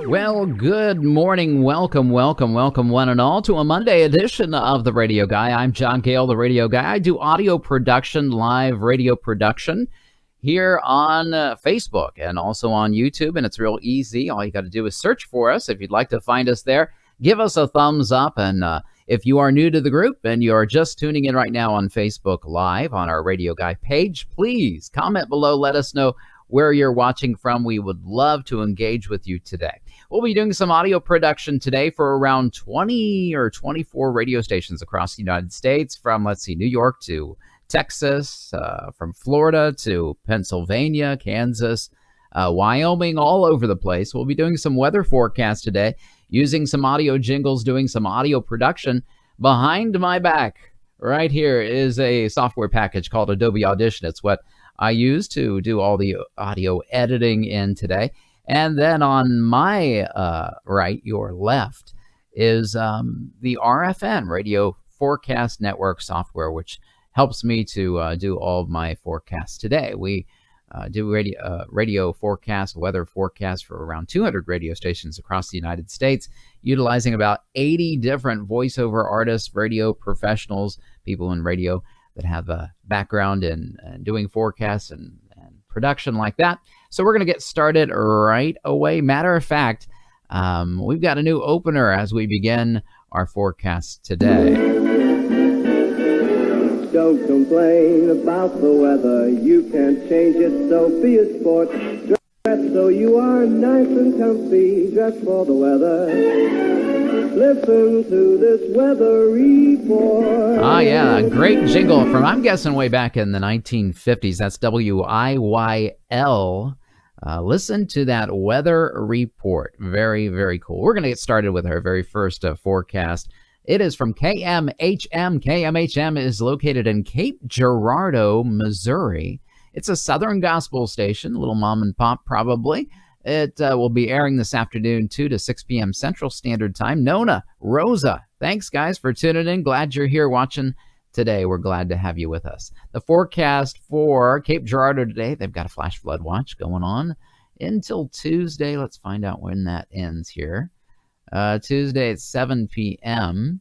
Well, good morning. Welcome, one and all to a Monday edition of The Radio Guy. I'm John Gale, The Radio Guy. I do audio production, live radio production here on Facebook and also on YouTube, and it's real easy. All you got to do is search for us. If you'd like to find us there, give us a thumbs up. And if you are new to the group and you're just tuning in right now on Facebook Live on our Radio Guy page, please comment below. Let us know where you're watching from. We would love to engage with you today. We'll be doing some audio production today for around 20 or 24 radio stations across the United States, from, New York to Texas, from Florida to Pennsylvania, Kansas, Wyoming, all over the place. We'll be doing some weather forecasts today, using some audio jingles, doing some audio production. Behind my back right here is a software package called Adobe Audition. It's what I use to do all the audio editing in today. And then on my right, your left, is the RFN, Radio Forecast Network software, which helps me to do all of my forecasts today. We do radio forecast, weather forecast for around 200 radio stations across the United States, utilizing about 80 different voiceover artists, radio professionals, people in radio that have a background in doing forecasts and production like that. So we're going to get started right away. Matter of fact, we've got a new opener as we begin our forecast today. Don't complain about the weather. You can't change it, so be a sport. Dress so you are nice and comfy. Dress for the weather. Listen to this weather report. Ah, yeah, a great jingle from, I'm guessing, way back in the 1950s. That's WIYL. Listen to that weather report. Very, very cool. We're going to get started with our very first forecast. It is from KMHM. KMHM is located in Cape Girardeau, Missouri. It's a Southern gospel station, a little mom and pop probably. It will be airing this afternoon, 2 to 6 p.m. Central Standard Time. Nona, Rosa, thanks, guys, for tuning in. Glad you're here watching today. We're glad to have you with us. The forecast for Cape Girardeau today, they've got a flash flood watch going on until Tuesday. Let's find out when that ends here. Tuesday at 7 p.m.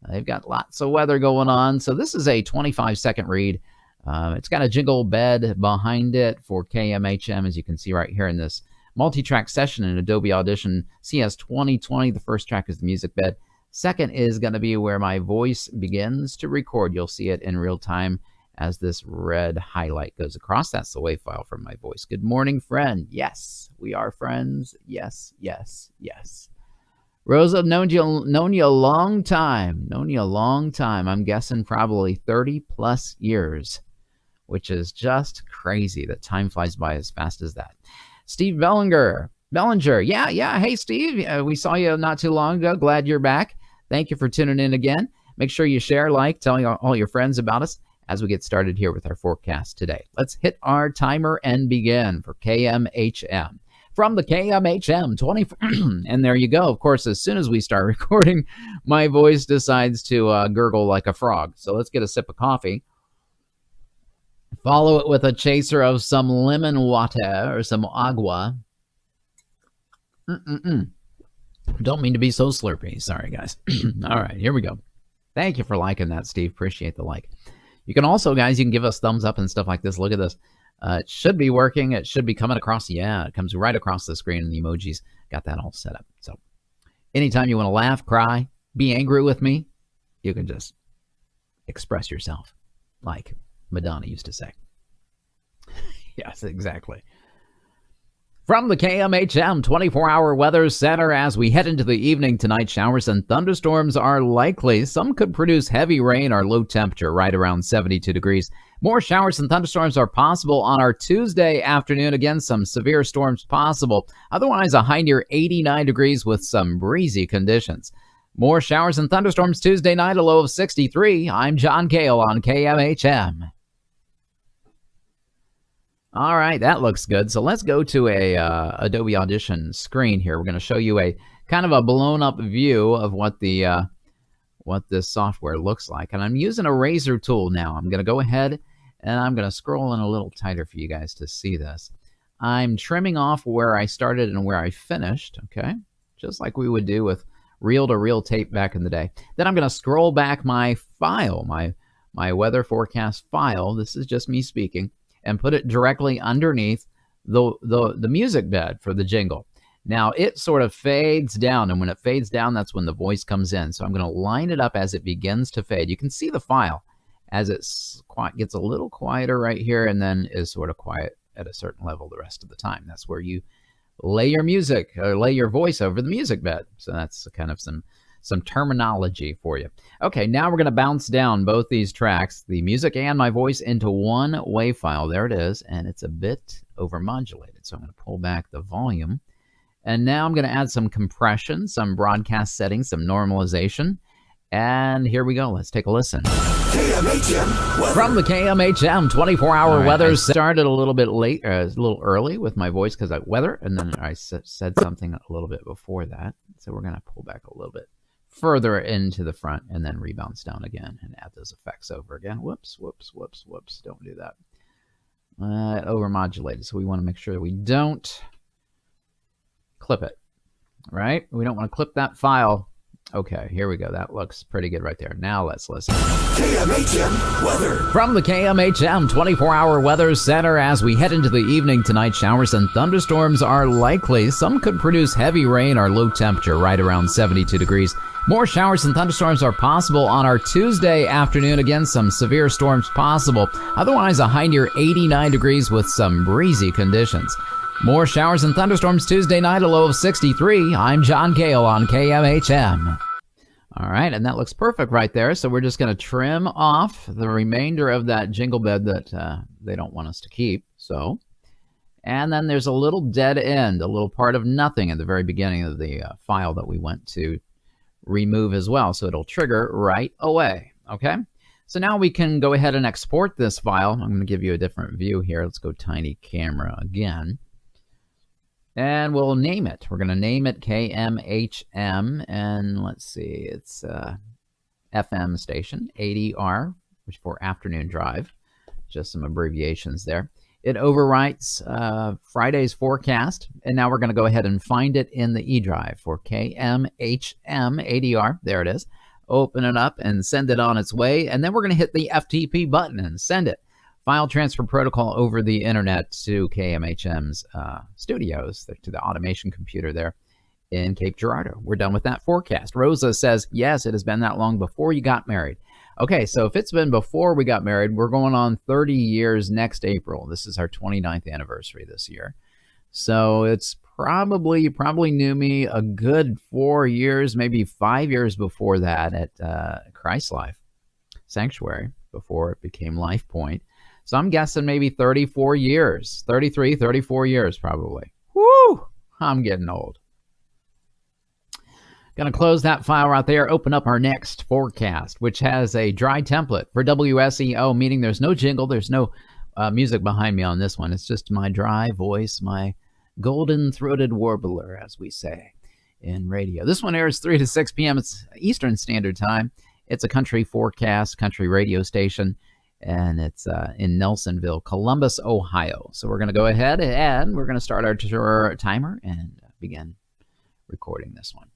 They've got lots of weather going on. So this is a 25-second read. It's got a jingle bed behind it for KMHM, as you can see right here in this multi-track session in Adobe Audition CS 2020. The first track is the music bed. Second is going to be where my voice begins to record. You'll see it in real time as this red highlight goes across. That's the wave file from my voice. Good morning, friend. Yes, we are friends. Yes, yes, yes. Rosa, known you a long time. I'm guessing probably 30 plus years, which is just crazy that time flies by as fast as that. Steve Bellinger. Yeah. Hey, Steve, we saw you not too long ago. Glad you're back. Thank you for tuning in again. Make sure you share, tell all your friends about us as we get started here with our forecast today. Let's hit our timer and begin for KMHM. From the KMHM 20, and there you go. Of course, as soon as we start recording, my voice decides to gurgle like a frog. So let's get a sip of coffee. Follow it with a chaser of some lemon water or some agua. Don't mean to be so slurpy. Sorry, guys. All right, here we go. Thank you for liking that, Steve. Appreciate the like. You can also, guys, you can give us thumbs up and stuff like this. Look at this. It should be working. It should be coming across. Yeah, it comes right across the screen, and the emojis got that all set up. So anytime you want to laugh, cry, be angry with me, you can just express yourself like Madonna used to say. Yes, exactly. From the KMHM 24-hour weather center, as we head into the evening tonight, showers and thunderstorms are likely. Some could produce heavy rain or low temperature right around 72 degrees. More showers and thunderstorms are possible on our Tuesday afternoon. Again, some severe storms possible. Otherwise, a high near 89 degrees with some breezy conditions. More showers and thunderstorms Tuesday night, a low of 63. I'm John Gale on KMHM. All right, that looks good. So let's go to a Adobe Audition screen here. We're going to show you a kind of a blown up view of what this software looks like. And I'm using a razor tool now. I'm going to go ahead and I'm going to scroll in a little tighter for you guys to see this. I'm trimming off where I started and where I finished, okay? Just like we would do with reel-to-reel tape back in the day. Then I'm going to scroll back my file, my weather forecast file. This is just me speaking, and put it directly underneath the music bed for the jingle. Now, it sort of fades down, and when it fades down, that's when the voice comes in. So I'm going to line it up as it begins to fade. You can see the file as it gets a little quieter right here and then is sort of quiet at a certain level the rest of the time. That's where you lay your music or lay your voice over the music bed. So that's kind of some terminology for you. Okay, now we're going to bounce down both these tracks, the music and my voice, into one WAV file. There it is, and it's a bit overmodulated. So I'm going to pull back the volume. And now I'm going to add some compression, some broadcast settings, some normalization. And here we go. Let's take a listen. KMHM weather. From the KMHM 24-hour weather. Started a little bit late, a little early with my voice because of weather, and then I said something a little bit before that. So we're going to pull back a little bit further into the front and then rebounce down again and add those effects over again. Whoops, whoops, whoops, whoops. Don't do that. Overmodulated. So we want to make sure that we don't clip it, right? We don't want to clip that file. Okay, here we go. That looks pretty good right there. Now let's listen. KMHM weather. From the KMHM 24-hour weather center, as we head into the evening tonight, showers and thunderstorms are likely. Some could produce heavy rain or low temperature right around 72 degrees. More showers and thunderstorms are possible on our Tuesday afternoon. Again, some severe storms possible. Otherwise, a high near 89 degrees with some breezy conditions. More showers and thunderstorms Tuesday night, a low of 63. I'm John Gale on KMHM. All right, and that looks perfect right there. So we're just going to trim off the remainder of that jingle bed that they don't want us to keep. So, and then there's a little dead end, a little part of nothing at the very beginning of the file that we went to remove as well. So it'll trigger right away. Okay. So now we can go ahead and export this file. I'm going to give you a different view here. Let's go tiny camera again. And we'll name it. We're going to name it KMHM. And let's see, it's FM station, ADR, which for afternoon drive. Just some abbreviations there. It overwrites Friday's forecast. And now we're going to go ahead and find it in the E drive for KMHM ADR. There it is. Open it up and send it on its way. And then we're going to hit the FTP button and send it. File transfer protocol over the internet to KMHM's studios, to the automation computer there in Cape Girardeau. We're done with that forecast. Rosa says, yes, it has been that long before you got married. Okay, so if it's been before we got married, we're going on 30 years next April. This is our 29th anniversary this year. So it's you probably knew me a good 4 years, maybe 5 years before that at Christ Life Sanctuary, before it became Life Point. So I'm guessing maybe 34 years, 33, 34 years probably. Woo! I'm getting old. Going to close that file right there, open up our next forecast, which has a dry template for WSEO, meaning there's no jingle, there's no music behind me on this one. It's just my dry voice, my golden-throated warbler, as we say in radio. This one airs 3 to 6 p.m. It's Eastern Standard Time. It's a country forecast, country radio station. And it's in Nelsonville, Columbus, Ohio. So we're going to go ahead and we're going to start our timer and begin recording this one.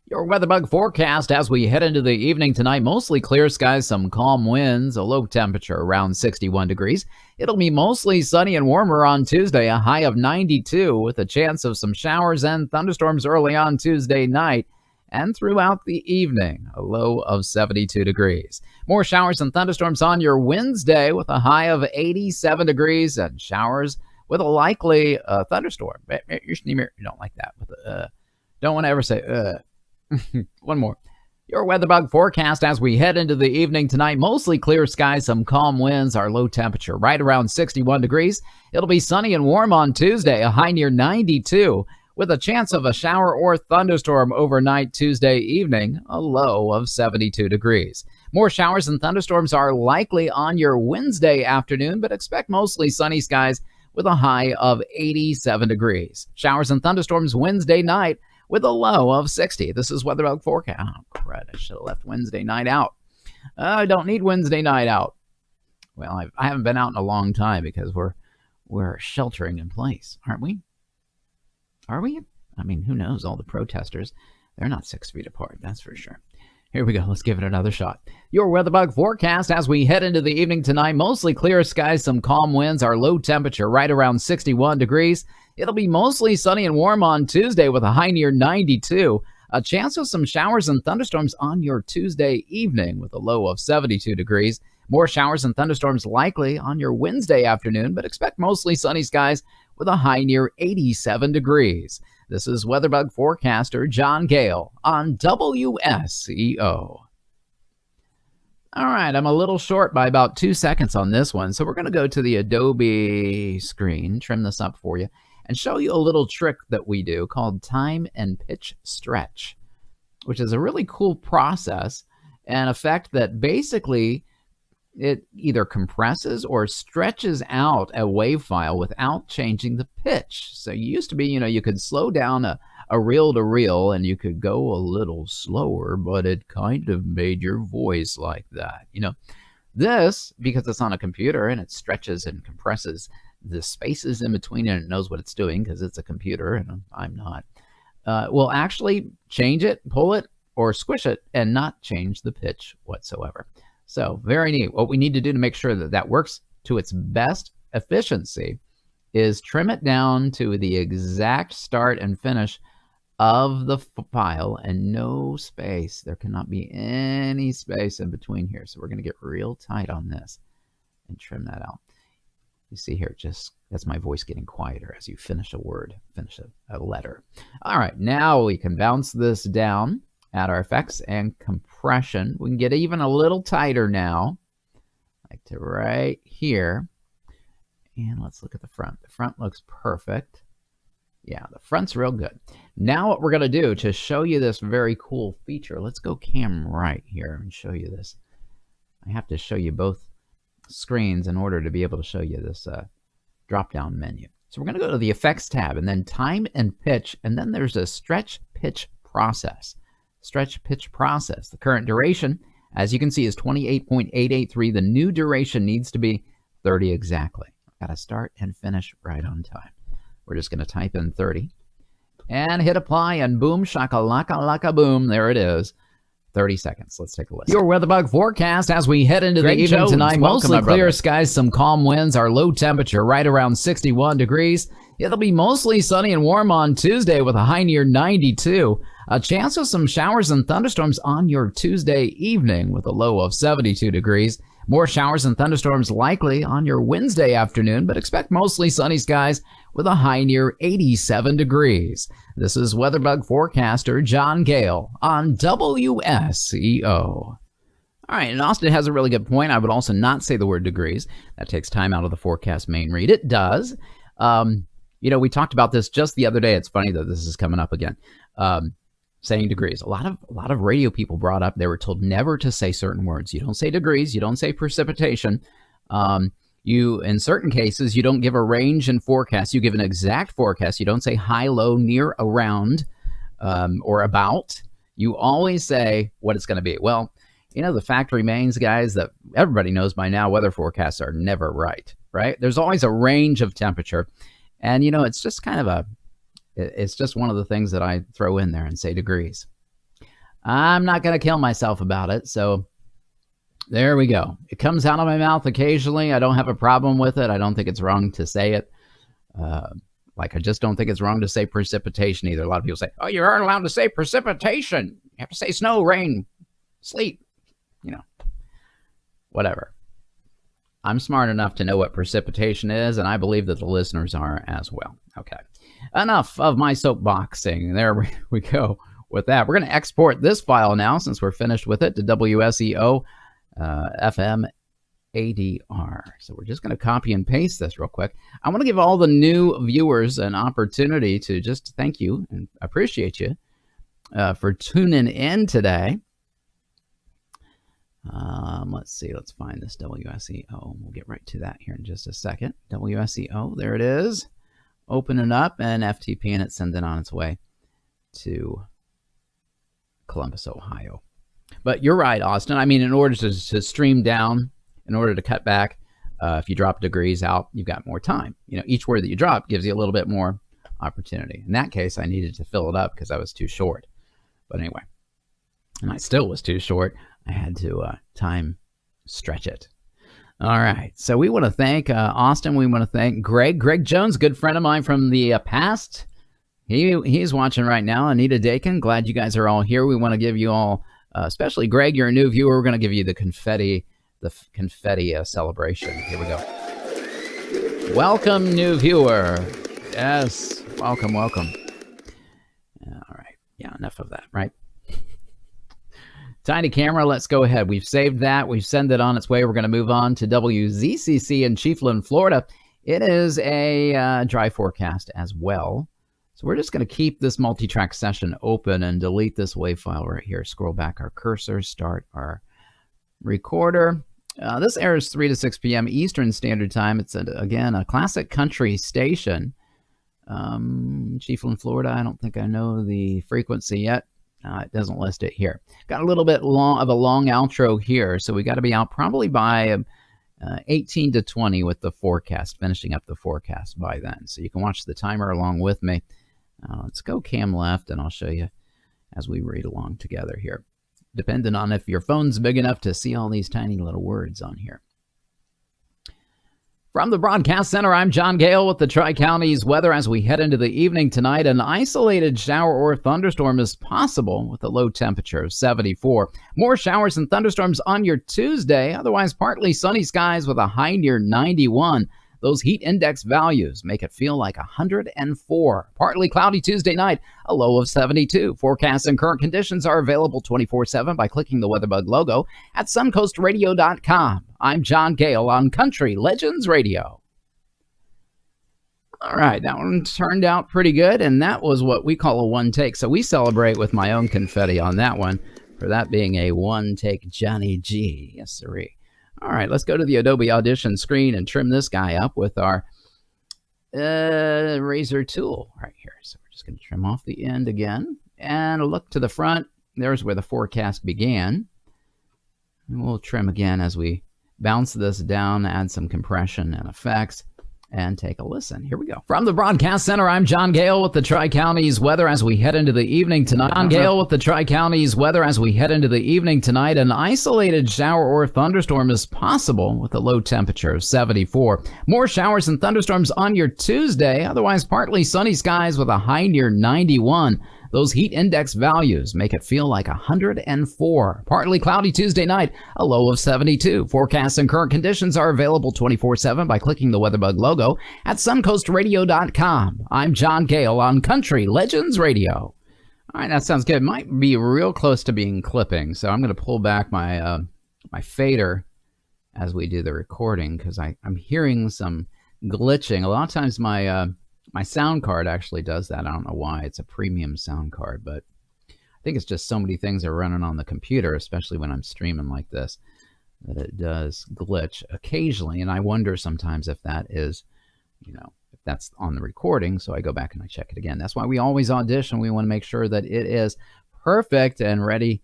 Your WeatherBug forecast as we head into the evening tonight. Mostly clear skies, some calm winds, a low temperature around 61 degrees. It'll be mostly sunny and warmer on Tuesday, a high of 92 with a chance of some showers and thunderstorms early on Tuesday night. And throughout the evening, a low of 72 degrees. More showers and thunderstorms on your Wednesday with a high of 87 degrees and showers with a likely thunderstorm. You don't like that. Don't want to ever say, One more. Your WeatherBug forecast as we head into the evening tonight. Mostly clear skies, some calm winds, our low temperature right around 61 degrees. It'll be sunny and warm on Tuesday, a high near 92. With a chance of a shower or thunderstorm overnight Tuesday evening, a low of 72 degrees. More showers and thunderstorms are likely on your Wednesday afternoon, but expect mostly sunny skies with a high of 87 degrees. Showers and thunderstorms Wednesday night with a low of 60. This is WeatherBug forecast. Oh, crud, I should have left Wednesday night out. I don't need Wednesday night out. Well, I haven't been out in a long time because we're we're sheltering in place, aren't we? Are we? I mean, who knows? All the protesters, they're not 6 feet apart, that's for sure. Here we go. Let's give it another shot. Your weather bug forecast as we head into the evening tonight. Mostly clear skies, some calm winds. Our low temperature right around 61 degrees. It'll be mostly sunny and warm on Tuesday with a high near 92. A chance of some showers and thunderstorms on your Tuesday evening with a low of 72 degrees. More showers and thunderstorms likely on your Wednesday afternoon, but expect mostly sunny skies with a high near 87 degrees. This is weatherbug forecaster John Gale on WSEO. All right, I'm a little short by about 2 seconds on this one, so we're going to go to the Adobe screen, trim this up for you, and show you a little trick that we do called time and pitch stretch, which is a really cool process, an effect that basically it either compresses or stretches out a wave file without changing the pitch. So you used to be, you could slow down a reel to reel and you could go a little slower, but it kind of made your voice like that. This, because it's on a computer and it stretches and compresses the spaces in between and it knows what it's doing because it's a computer and I'm not, will actually change it, pull it, or squish it and not change the pitch whatsoever. So very neat. What we need to do to make sure that that works to its best efficiency is trim it down to the exact start and finish of the file and no space. There cannot be any space in between here. So we're going to get real tight on this and trim that out. You see here, that's my voice getting quieter as you finish a word, finish a letter. All right, now we can bounce this down. Add our effects and compression. We can get even a little tighter now, like to right here. And let's look at the front. The front looks perfect. Yeah, the front's real good. Now what we're going to do to show you this very cool feature, let's go cam right here and show you this. I have to show you both screens in order to be able to show you this drop-down menu. So we're going to go to the Effects tab and then Time and Pitch, and then there's a Stretch Pitch Process. Stretch pitch process. The current duration, as you can see, is 28.883. The new duration needs to be 30 exactly. Got to start and finish right on time. We're just going to type in 30 and hit apply and boom, shakalaka laka boom. There it is. 30 seconds. Let's take a listen. Your weatherbug forecast as we head into the evening tonight. Mostly clear skies, some calm winds. Our low temperature right around 61 degrees. It'll be mostly sunny and warm on Tuesday with a high near 92. A chance of some showers and thunderstorms on your Tuesday evening with a low of 72 degrees. More showers and thunderstorms likely on your Wednesday afternoon, but expect mostly sunny skies with a high near 87 degrees. This is weatherbug forecaster John Gale on WSEO. All right, and Austin has a really good point. I would also not say the word degrees. That takes time out of the forecast main read. It does. We talked about this just the other day. It's funny that this is coming up again. Saying degrees. A lot of radio people brought up they were told never to say certain words. You don't say degrees. You don't say precipitation. You, in certain cases, you don't give a range and forecast. You give an exact forecast. You don't say high, low, near, around, or about. You always say what it's going to be. Well, the fact remains, guys, that everybody knows by now weather forecasts are never right? There's always a range of temperature. And, it's just kind of it's just one of the things that I throw in there and say degrees. I'm not going to kill myself about it. So there we go. It comes out of my mouth occasionally. I don't have a problem with it. I don't think it's wrong to say it. I just don't think it's wrong to say precipitation either. A lot of people say, oh, you aren't allowed to say precipitation. You have to say snow, rain, sleet, whatever. I'm smart enough to know what precipitation is, and I believe that the listeners are as well. Okay. Enough of my soapboxing. There we go with that. We're going to export this file now, since we're finished with it, to WSEO FM ADR. So we're just going to copy and paste this real quick. I want to give all the new viewers an opportunity to just thank you and appreciate you for tuning in today. Let's see. Let's find this WSEO. We'll get right to that here in just a second. WSEO. There it is. Open it up and FTP and it sends it on its way to Columbus, Ohio. But you're right, Austin. I mean, in order to stream down, in order to cut back, If you drop degrees out, you've got more time. Each word that you drop gives you a little bit more opportunity. In that case, I needed to fill it up because I was too short. But anyway, and I still was too short. I had to time stretch it. All right. So we want to thank Austin. We want to thank Greg Jones, good friend of mine from the past. He's watching right now. Anita Dakin, glad you guys are all here. We want to give you all, especially Greg, you're a new viewer. We're going to give you the confetti celebration. Here we go. Welcome, new viewer. Yes, welcome. All right. Yeah, enough of that, right? Tiny camera, let's go ahead. We've saved that. We've sent it on its way. We're going to move on to WZCC in Chiefland, Florida. It is a dry forecast as well. So we're just going to keep this multi-track session open and delete this WAV file right here. Scroll back our cursor, start our recorder. This airs 3 to 6 p.m. Eastern Standard Time. It's, again, a classic country station. Chiefland, Florida. I don't think I know the frequency yet. It doesn't list it here. Got a little bit of a long outro here, so we got to be out probably by 18 to 20 with the forecast, finishing up the forecast by then. So you can watch the timer along with me. Let's go cam left, and I'll show you as we read along together here, depending on if your phone's big enough to see all these tiny little words on here. From the Broadcast Center, I'm John Gale with the Tri-Counties weather as we head into the evening tonight. An isolated shower or thunderstorm is possible with a low temperature of 74. More showers and thunderstorms on your Tuesday. Otherwise, partly sunny skies with a high near 91. Those heat index values make it feel like 104. Partly cloudy Tuesday night, a low of 72. Forecasts and current conditions are available 24/7 by clicking the WeatherBug logo at suncoastradio.com. I'm John Gale on Country Legends Radio. All right, that one turned out pretty good, and that was what we call a one take. So we celebrate with my own confetti on that one for that being a one take Johnny G. Yes, sirree. All right, let's go to the Adobe Audition screen and trim this guy up with our razor tool right here. So we're just going to trim off the end again and look to the front. There's where the forecast began. And we'll trim again as we bounce this down, add some compression and effects, and take a listen. Here we go. From the Broadcast Center, I'm John Gale with the Tri-Counties weather as we head into the evening tonight. John Gale with the Tri-Counties weather as we head into the evening tonight. An isolated shower or thunderstorm is possible with a low temperature of 74. More showers and thunderstorms on your Tuesday. Otherwise, partly sunny skies with a high near 91. Those heat index values make it feel like 104. Partly cloudy Tuesday night, a low of 72. Forecasts and current conditions are available 24/7 by clicking the WeatherBug logo at suncoastradio.com. I'm John Gale on Country Legends Radio. All right, that sounds good. Might be real close to being clipping, so I'm going to pull back my my fader as we do the recording because I'm hearing some glitching. A lot of times my sound card actually does that. I don't know why. It's a premium sound card, but I think it's just so many things are running on the computer, especially when I'm streaming like this, that it does glitch occasionally. And I wonder sometimes if that is, if that's on the recording. So I go back and I check it again. That's why we always audition. We want to make sure that it is perfect and ready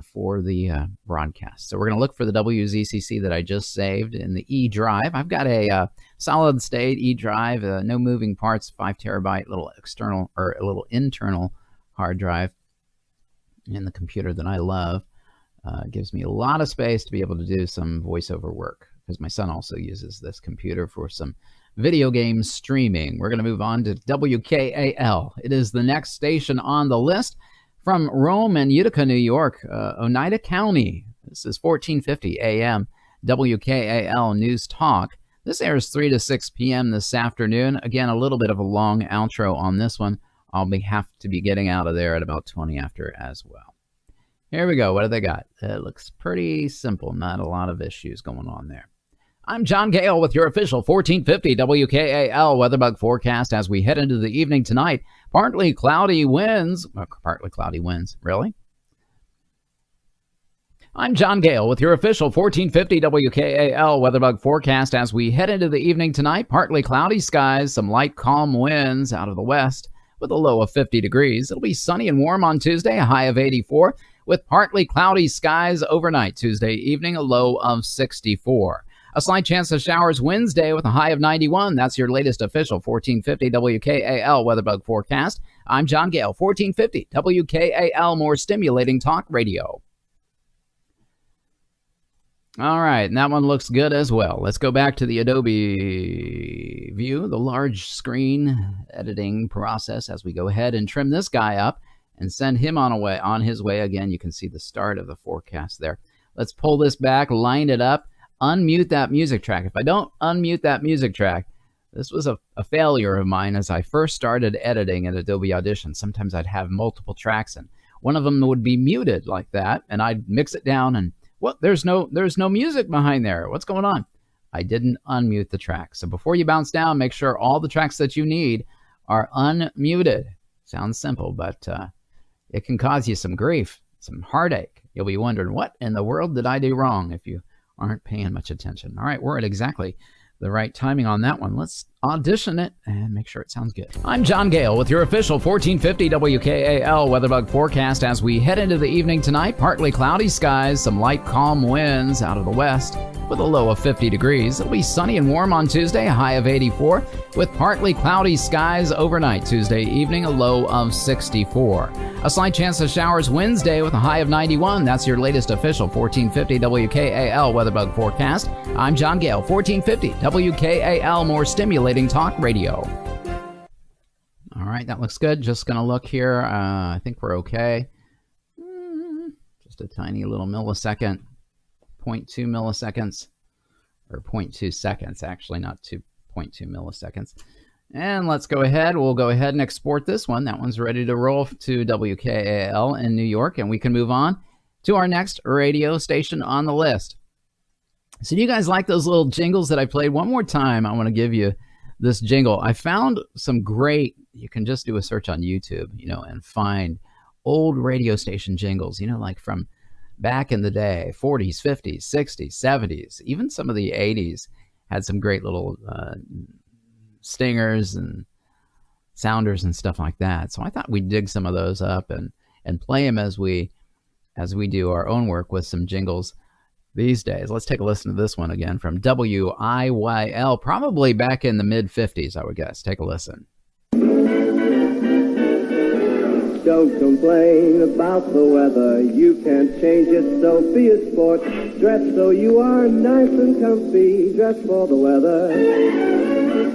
for the broadcast. So we're going to look for the WZCC that I just saved in the E drive. I've got a solid state E drive, no moving parts, 5 terabyte little external or a little internal hard drive in the computer that I love. It gives me a lot of space to be able to do some voiceover work because my son also uses this computer for some video game streaming. We're going to move on to WKAL. It is the next station on the list. From Rome and Utica, New York, Oneida County. This is 1450 AM, WKAL News Talk. This airs 3 to 6 p.m. this afternoon. Again, a little bit of a long outro on this one. I'll have to be getting out of there at about 20 after as well. Here we go. What do they got? It looks pretty simple. Not a lot of issues going on there. I'm John Gale with your official 1450 WKAL WeatherBug forecast as we head into the evening tonight. Partly cloudy winds. Really? I'm John Gale with your official 1450 WKAL WeatherBug forecast as we head into the evening tonight. Partly cloudy skies, some light calm winds out of the west with a low of 50 degrees. It'll be sunny and warm on Tuesday, a high of 84, with partly cloudy skies overnight Tuesday evening, a low of 64. A slight chance of showers Wednesday with a high of 91. That's your latest official 1450 WKAL weatherbug forecast. I'm John Gale, 1450 WKAL, more stimulating talk radio. All right, and that one looks good as well. Let's go back to the Adobe view, the large screen editing process, as we go ahead and trim this guy up and send him on his way. Again, you can see the start of the forecast there. Let's pull this back, line it up, unmute that music track. If I don't unmute that music track, this was a failure of mine as I first started editing in Adobe Audition. Sometimes I'd have multiple tracks, and one of them would be muted like that, and I'd mix it down and what? There's no music behind there. What's going on? I didn't unmute the track. So before you bounce down, make sure all the tracks that you need are unmuted. Sounds simple, but it can cause you some grief, some heartache. You'll be wondering, what in the world did I do wrong if you aren't paying much attention? All right, we're at exactly the right timing on that one. Let's audition it and make sure it sounds good. I'm John Gale with your official 1450 WKAL weatherbug forecast as we head into the evening tonight. Partly cloudy skies, some light calm winds out of the west with a low of 50 degrees. It'll be sunny and warm on Tuesday, a high of 84, with partly cloudy skies overnight Tuesday evening, a low of 64. A slight chance of showers Wednesday with a high of 91. That's your latest official 1450 WKAL weatherbug forecast. I'm John Gale, 1450 WKAL, more stimulating talk radio. All right, that looks good. Just going to look here. I think we're okay. Just a tiny little millisecond, 0.2 milliseconds, or 0.2 seconds, actually, not 2.2 milliseconds. And let's go ahead. We'll go ahead and export this one. That one's ready to roll to WKAL in New York, and we can move on to our next radio station on the list. So do you guys like those little jingles that I played? One more time, I want to give you this jingle. I found some great, you can just do a search on YouTube, and find old radio station jingles, like from back in the day, 40s, 50s, 60s, 70s, even some of the 80s had some great little stingers and sounders and stuff like that. So I thought we'd dig some of those up and play them as we do our own work with some jingles these days. Let's take a listen to this one again from WIYL, probably back in the mid-50s, I would guess. Take a listen. Don't complain about the weather, you can't change it, so be a sport. Dress so you are nice and comfy, dress for the weather.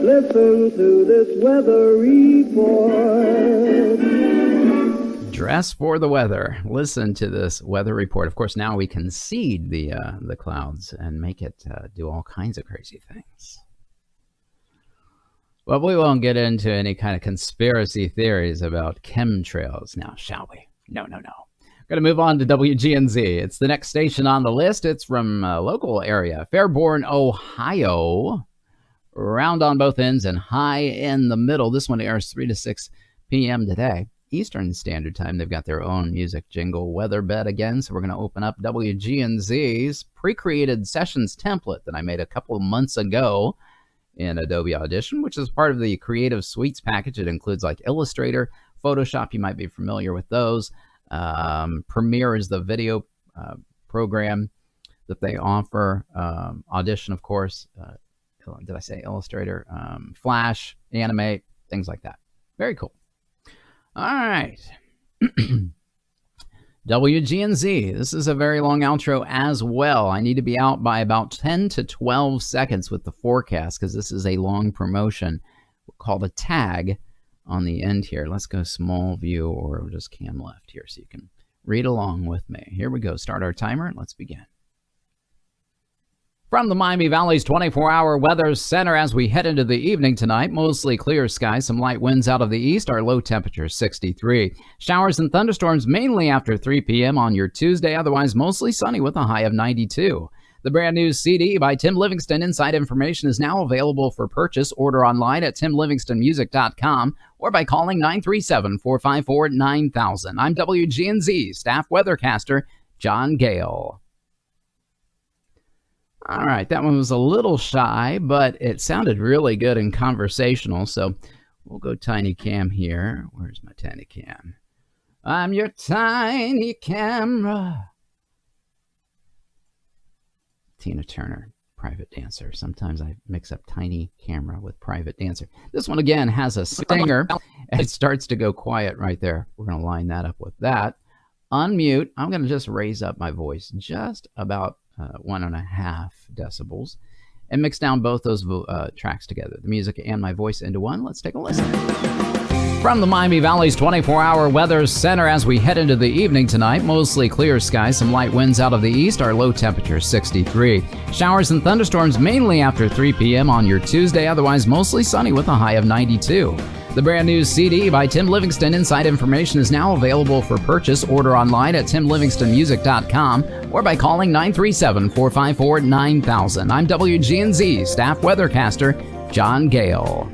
Listen to this weather report. Dress for the weather. Listen to this weather report. Of course, now we can seed the clouds and make it do all kinds of crazy things. Well, we won't get into any kind of conspiracy theories about chemtrails now, shall we? No. We're going to move on to WGNZ. It's the next station on the list. It's from a local area, Fairborn, Ohio. Round on both ends and high in the middle. This one airs 3 to 6 p.m. today, Eastern Standard Time. They've got their own music jingle weather bed again, so we're going to open up WGNZ's pre-created sessions template that I made a couple of months ago in Adobe Audition, which is part of the Creative Suites package. It includes like Illustrator, Photoshop. You might be familiar with those. Premiere is the video program that they offer. Audition, of course. Did I say Illustrator? Flash, Animate, things like that. Very cool. All right. WGNZ. This is a very long outro as well. I need to be out by about 10 to 12 seconds with the forecast because this is a long promotion called a tag on the end here. Let's go small view or just cam left here so you can read along with me. Here we go. Start our timer and let's begin. From the Miami Valley's 24-hour weather center as we head into the evening tonight, mostly clear skies, some light winds out of the east, our low temperature 63. Showers and thunderstorms mainly after 3 p.m. on your Tuesday, otherwise mostly sunny with a high of 92. The brand new CD by Tim Livingston, Inside Information, is now available for purchase. Order online at timlivingstonmusic.com or by calling 937-454-9000. I'm WGNZ staff weathercaster John Gale. All right, that one was a little shy, but it sounded really good and conversational, so we'll go tiny cam here. Where's my tiny cam? I'm your tiny camera. Tina Turner, private dancer. Sometimes I mix up tiny camera with private dancer. This one, again, has a stinger. It starts to go quiet right there. We're going to line that up with that. Unmute. I'm going to just raise up my voice just about 1.5 decibels and mix down both those tracks together, the music and my voice into one. Let's take a listen. From the Miami Valley's 24-hour weather center, as we head into the evening tonight, mostly clear skies, some light winds out of the east, our low temperature 63. Showers and thunderstorms mainly after 3 p.m. on your Tuesday, otherwise mostly sunny with a high of 92. The brand new CD by Tim Livingston, Inside Information, is now available for purchase. Order online at timlivingstonmusic.com or by calling 937-454-9000. I'm WGNZ staff weathercaster John Gale.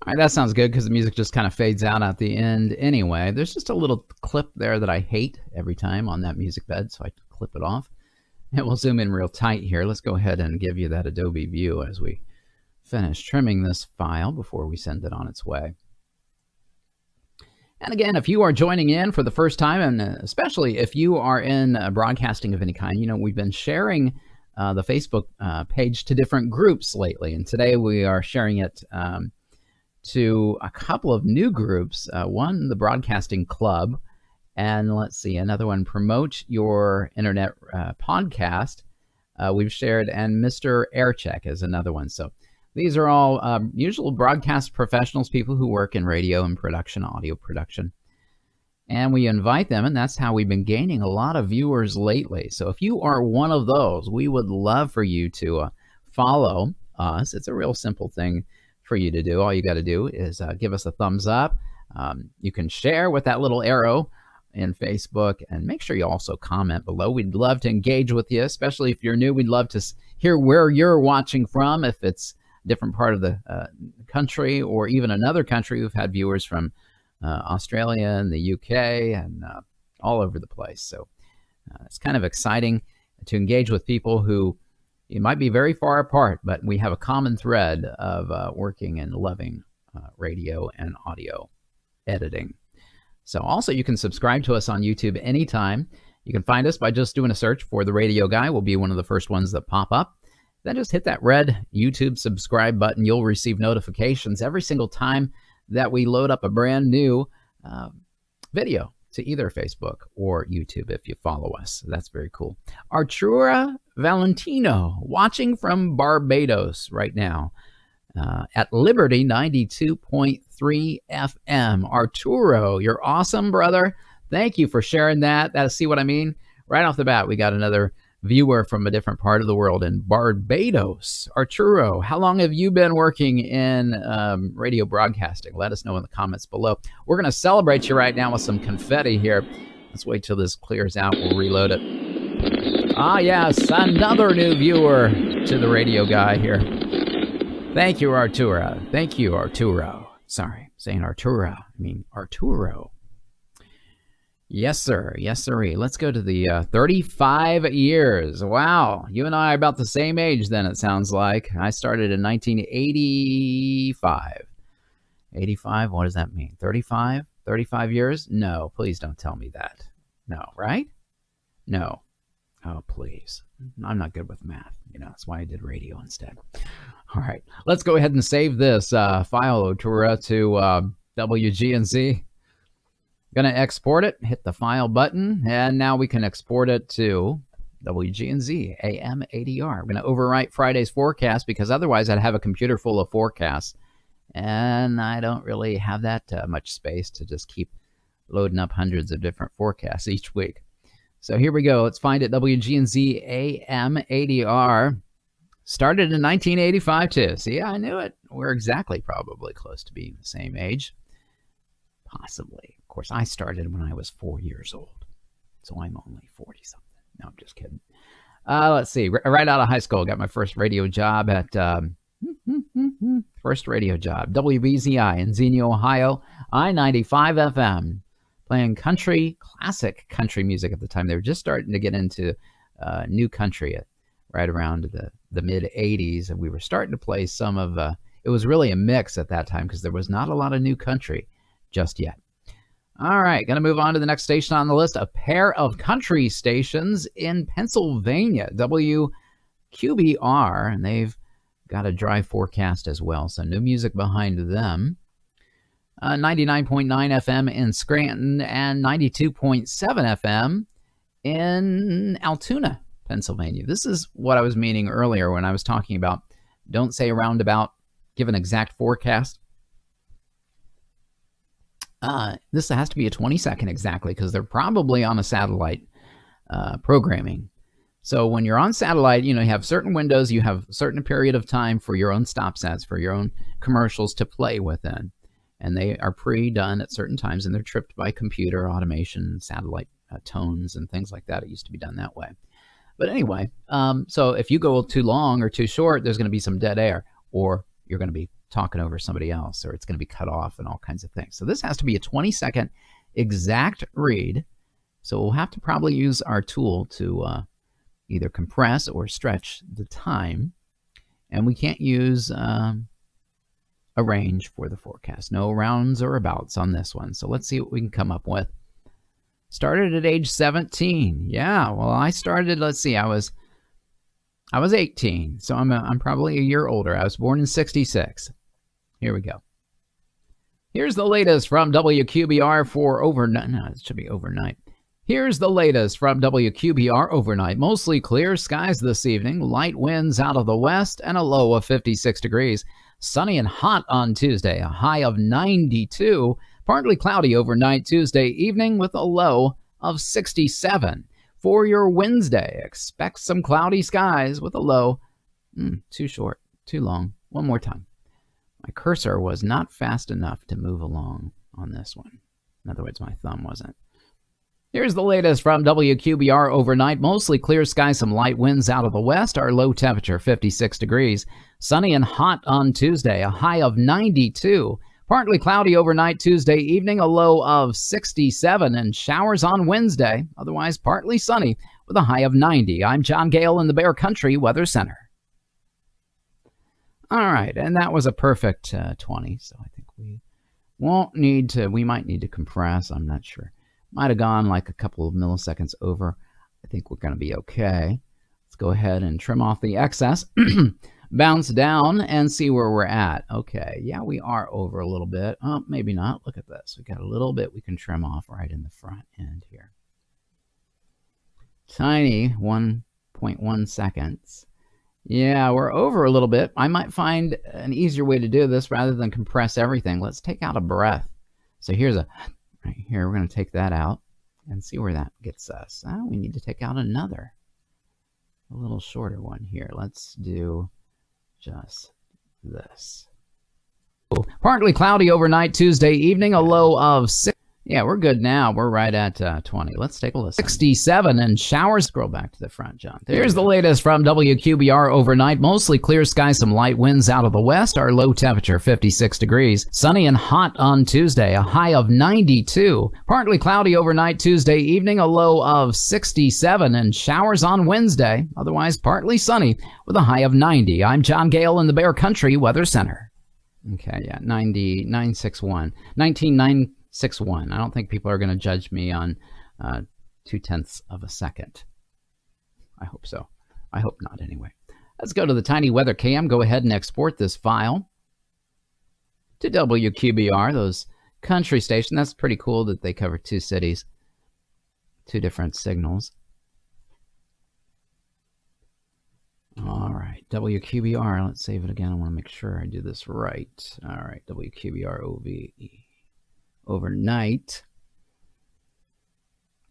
All right, that sounds good because the music just kind of fades out at the end anyway. There's just a little clip there that I hate every time on that music bed, so I clip it off. And we'll zoom in real tight here. Let's go ahead and give you that Adobe view as we finish trimming this file before we send it on its way. And again, if you are joining in for the first time, and especially if you are in broadcasting of any kind, you know, we've been sharing the Facebook page to different groups lately. And today we are sharing it to a couple of new groups. One, the Broadcasting Club, and let's see, another one, Promote Your Internet Podcast. We've shared, and Mr. Aircheck is another one. So these are all usual broadcast professionals, people who work in radio and production, audio production. And we invite them, and that's how we've been gaining a lot of viewers lately. So if you are one of those, we would love for you to follow us. It's a real simple thing for you to do. All you got to do is give us a thumbs up. You can share with that little arrow in Facebook, and make sure you also comment below. We'd love to engage with you, especially if you're new. We'd love to hear where you're watching from, if it's a different part of the country or even another country. We've had viewers from Australia and the UK and all over the place. So it's kind of exciting to engage with people who you might be very far apart, but we have a common thread of working and loving radio and audio editing. So also you can subscribe to us on YouTube anytime. You can find us by just doing a search for The Radio Guy. We'll be one of the first ones that pop up. Then just hit that red YouTube subscribe button. You'll receive notifications every single time that we load up a brand new video to either Facebook or YouTube if you follow us. That's very cool. Artura Valentino, watching from Barbados right now at Liberty 92.3 FM. Arturo, you're awesome, brother. Thank you for sharing that. See what I mean? Right off the bat, we got another viewer from a different part of the world in Barbados. Arturo, how long have you been working in radio broadcasting? Let us know in the comments below. We're going to celebrate you right now with some confetti here. Let's wait till this clears out. We'll reload it. Ah, yes, another new viewer to The Radio Guy here. Thank you, Arturo. Thank you, Arturo. Sorry, saying Arturo. I mean Arturo. Yes, sir. Yes, sirree. Let's go to the 35 years. Wow. You and I are about the same age then, it sounds like. I started in 1985. 85, what does that mean? 35? 35 years? No, please don't tell me that. No, right? No. Oh, please. I'm not good with math. You know, that's why I did radio instead. All right. Let's go ahead and save this file, Otura, to WGNZ. Going to export it, hit the file button, and now we can export it to WGNZ AM ADR. I'm going to overwrite Friday's forecast because otherwise I'd have a computer full of forecasts, and I don't really have that much space to just keep loading up hundreds of different forecasts each week. So here we go. Let's find it. WGNZ AM ADR. Started in 1985 too. See, I knew it. We're exactly probably close to being the same age. Possibly. Of course, I started when I was 4 years old, so I'm only 40-something. No, I'm just kidding. Let's see. Right out of high school, got my first radio job at WBZI in Xenia, Ohio, I-95 FM, playing classic country music at the time. They were just starting to get into new country right around the mid-'80s, and we were starting to play some of. It was really a mix at that time because there was not a lot of new country just yet. All right, going to move on to the next station on the list, a pair of country stations in Pennsylvania, QBR, and they've got a dry forecast as well, so no music behind them. 99.9 FM in Scranton and 92.7 FM in Altoona, Pennsylvania. This is what I was meaning earlier when I was talking about don't say roundabout, give an exact forecast. This has to be a 20-second exactly because they're probably on a satellite programming. So when you're on satellite, you have certain windows, you have a certain period of time for your own stop sets, for your own commercials to play within. And they are pre-done at certain times, and they're tripped by computer automation, satellite tones, and things like that. It used to be done that way. But anyway, so if you go too long or too short, there's going to be some dead air, or you're going to be talking over somebody else, or it's going to be cut off and all kinds of things. So this has to be a 20-second exact read. So we'll have to probably use our tool to either compress or stretch the time. And we can't use a range for the forecast. No rounds or abouts on this one. So let's see what we can come up with. Started at age 17. Yeah, well, I started, let's see, I was 18. So I'm probably a year older. I was born in 66. Here we go. Here's the latest from WQBR for overnight. No, it should be overnight. Here's the latest from WQBR overnight. Mostly clear skies this evening. Light winds out of the west and a low of 56 degrees. Sunny and hot on Tuesday. A high of 92. Partly cloudy overnight Tuesday evening with a low of 67. For your Wednesday, expect some cloudy skies with a low. Too short. Too long. One more time. My cursor was not fast enough to move along on this one. In other words, my thumb wasn't. Here's the latest from WQBR overnight. Mostly clear skies, some light winds out of the west. Our low temperature, 56 degrees. Sunny and hot on Tuesday, a high of 92. Partly cloudy overnight Tuesday evening, a low of 67. And showers on Wednesday, otherwise partly sunny with a high of 90. I'm John Gale in the Bear Country Weather Center. All right, and that was a perfect 20. So I think we might need to compress. I'm not sure. Might have gone like a couple of milliseconds over. I think we're going to be okay. Let's go ahead and trim off the excess, bounce down, and see where we're at. Okay, yeah, we are over a little bit. Oh, maybe not. Look at this. We got a little bit we can trim off right in the front end here. Tiny 1.1 seconds. Yeah, we're over a little bit. I might find an easier way to do this rather than compress everything. Let's take out a breath. So here's right here, we're going to take that out and see where that gets us. We need to take out another, a little shorter one here. Let's do just this. Partly cloudy overnight Tuesday evening, a low of 6. Yeah, we're good now. We're right at 20. Let's take a listen. 67 and showers. Scroll back to the front, John. Here's the latest from WQBR overnight. Mostly clear skies, some light winds out of the west. Our low temperature, 56 degrees. Sunny and hot on Tuesday, a high of 92. Partly cloudy overnight Tuesday evening, a low of 67. And showers on Wednesday, otherwise partly sunny with a high of 90. I'm John Gale in the Bear Country Weather Center. Okay, yeah, 961. 19961. I don't think people are going to judge me on 0.2 of a second. I hope so. I hope not anyway. Let's go to the Tiny Weather Cam. Go ahead and export this file to WQBR, those country stations. That's pretty cool that they cover 2 cities, 2 different signals. All right, WQBR. Let's save it again. I want to make sure I do this right. All right, WQBR OVE. Overnight,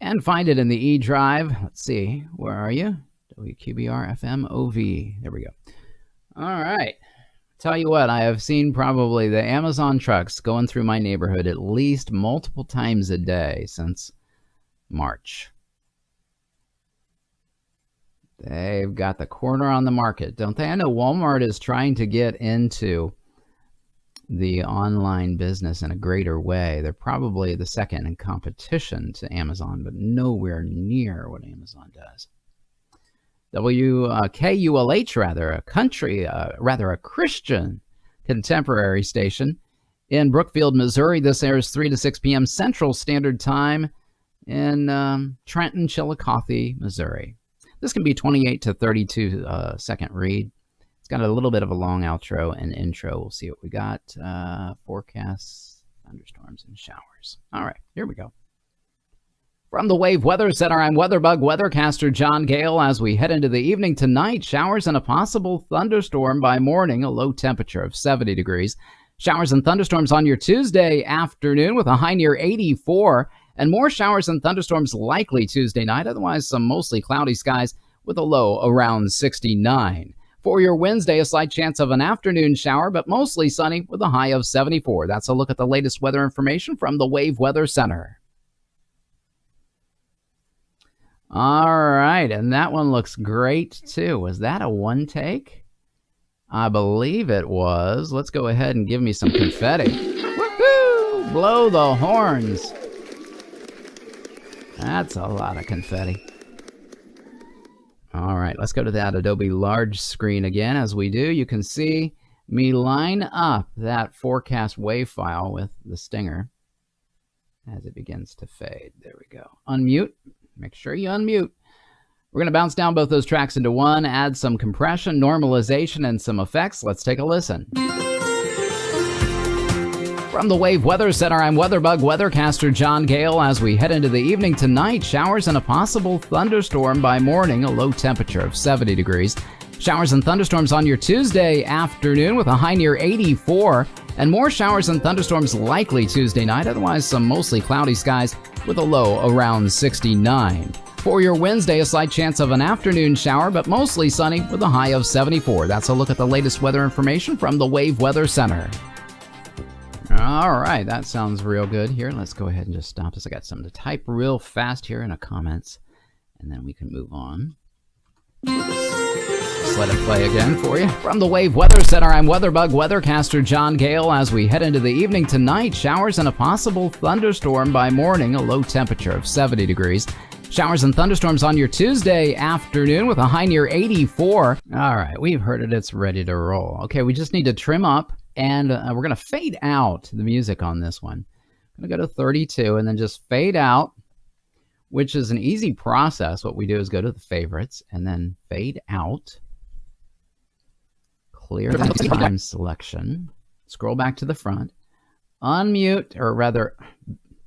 and find it in the E drive. Let's see, where are you? WQBR FM OV. There we go. All right, tell you what, I have seen probably the Amazon trucks going through my neighborhood at least multiple times a day since March. They've got the corner on the market, don't they? I know Walmart is trying to get into the online business in a greater way. They're probably the second in competition to Amazon, but nowhere near what Amazon does. KULH, a Christian contemporary station in Brookfield, Missouri. This airs 3 to 6 p.m. Central Standard Time in Trenton, Chillicothe, Missouri. This can be 28 to 32 second read. It's got a little bit of a long outro and intro. We'll see what we got. Forecasts, thunderstorms, and showers. All right, here we go. From the Wave Weather Center, I'm WeatherBug weathercaster John Gale. As we head into the evening tonight, showers and a possible thunderstorm by morning, a low temperature of 70 degrees. Showers and thunderstorms on your Tuesday afternoon with a high near 84. And more showers and thunderstorms likely Tuesday night. Otherwise, some mostly cloudy skies with a low around 69. For your Wednesday, a slight chance of an afternoon shower, but mostly sunny with a high of 74. That's a look at the latest weather information from the Wave Weather Center. All right, and that one looks great, too. Was that a one take? I believe it was. Let's go ahead and give me some confetti. Woohoo! Blow the horns. That's a lot of confetti. All right, let's go to that Adobe large screen again. As we do, you can see me line up that forecast wave file with the stinger as it begins to fade. There we go. Unmute. Make sure you unmute. We're going to bounce down both those tracks into one, add some compression, normalization, and some effects. Let's take a listen. From the Wave Weather Center, I'm WeatherBug weathercaster John Gale. As we head into the evening tonight, showers and a possible thunderstorm by morning, a low temperature of 70 degrees. Showers and thunderstorms on your Tuesday afternoon with a high near 84. And more showers and thunderstorms likely Tuesday night. Otherwise, some mostly cloudy skies with a low around 69. For your Wednesday, a slight chance of an afternoon shower, but mostly sunny with a high of 74. That's a look at the latest weather information from the Wave Weather Center. All right, that sounds real good here. Let's go ahead and just stop this. I got something to type real fast here in the comments, and then we can move on. Just let it play again for you. From the Wave Weather Center, I'm WeatherBug weathercaster John Gale. As we head into the evening tonight, showers and a possible thunderstorm by morning, a low temperature of 70 degrees. Showers and thunderstorms on your Tuesday afternoon with a high near 84. All right, we've heard it. It's ready to roll. Okay, we just need to trim up, and we're going to fade out the music on this one. I'm going to go to 32 and then just fade out, which is an easy process. What we do is go to the favorites and then fade out. Clear the time selection. Scroll back to the front. Unmute, or rather,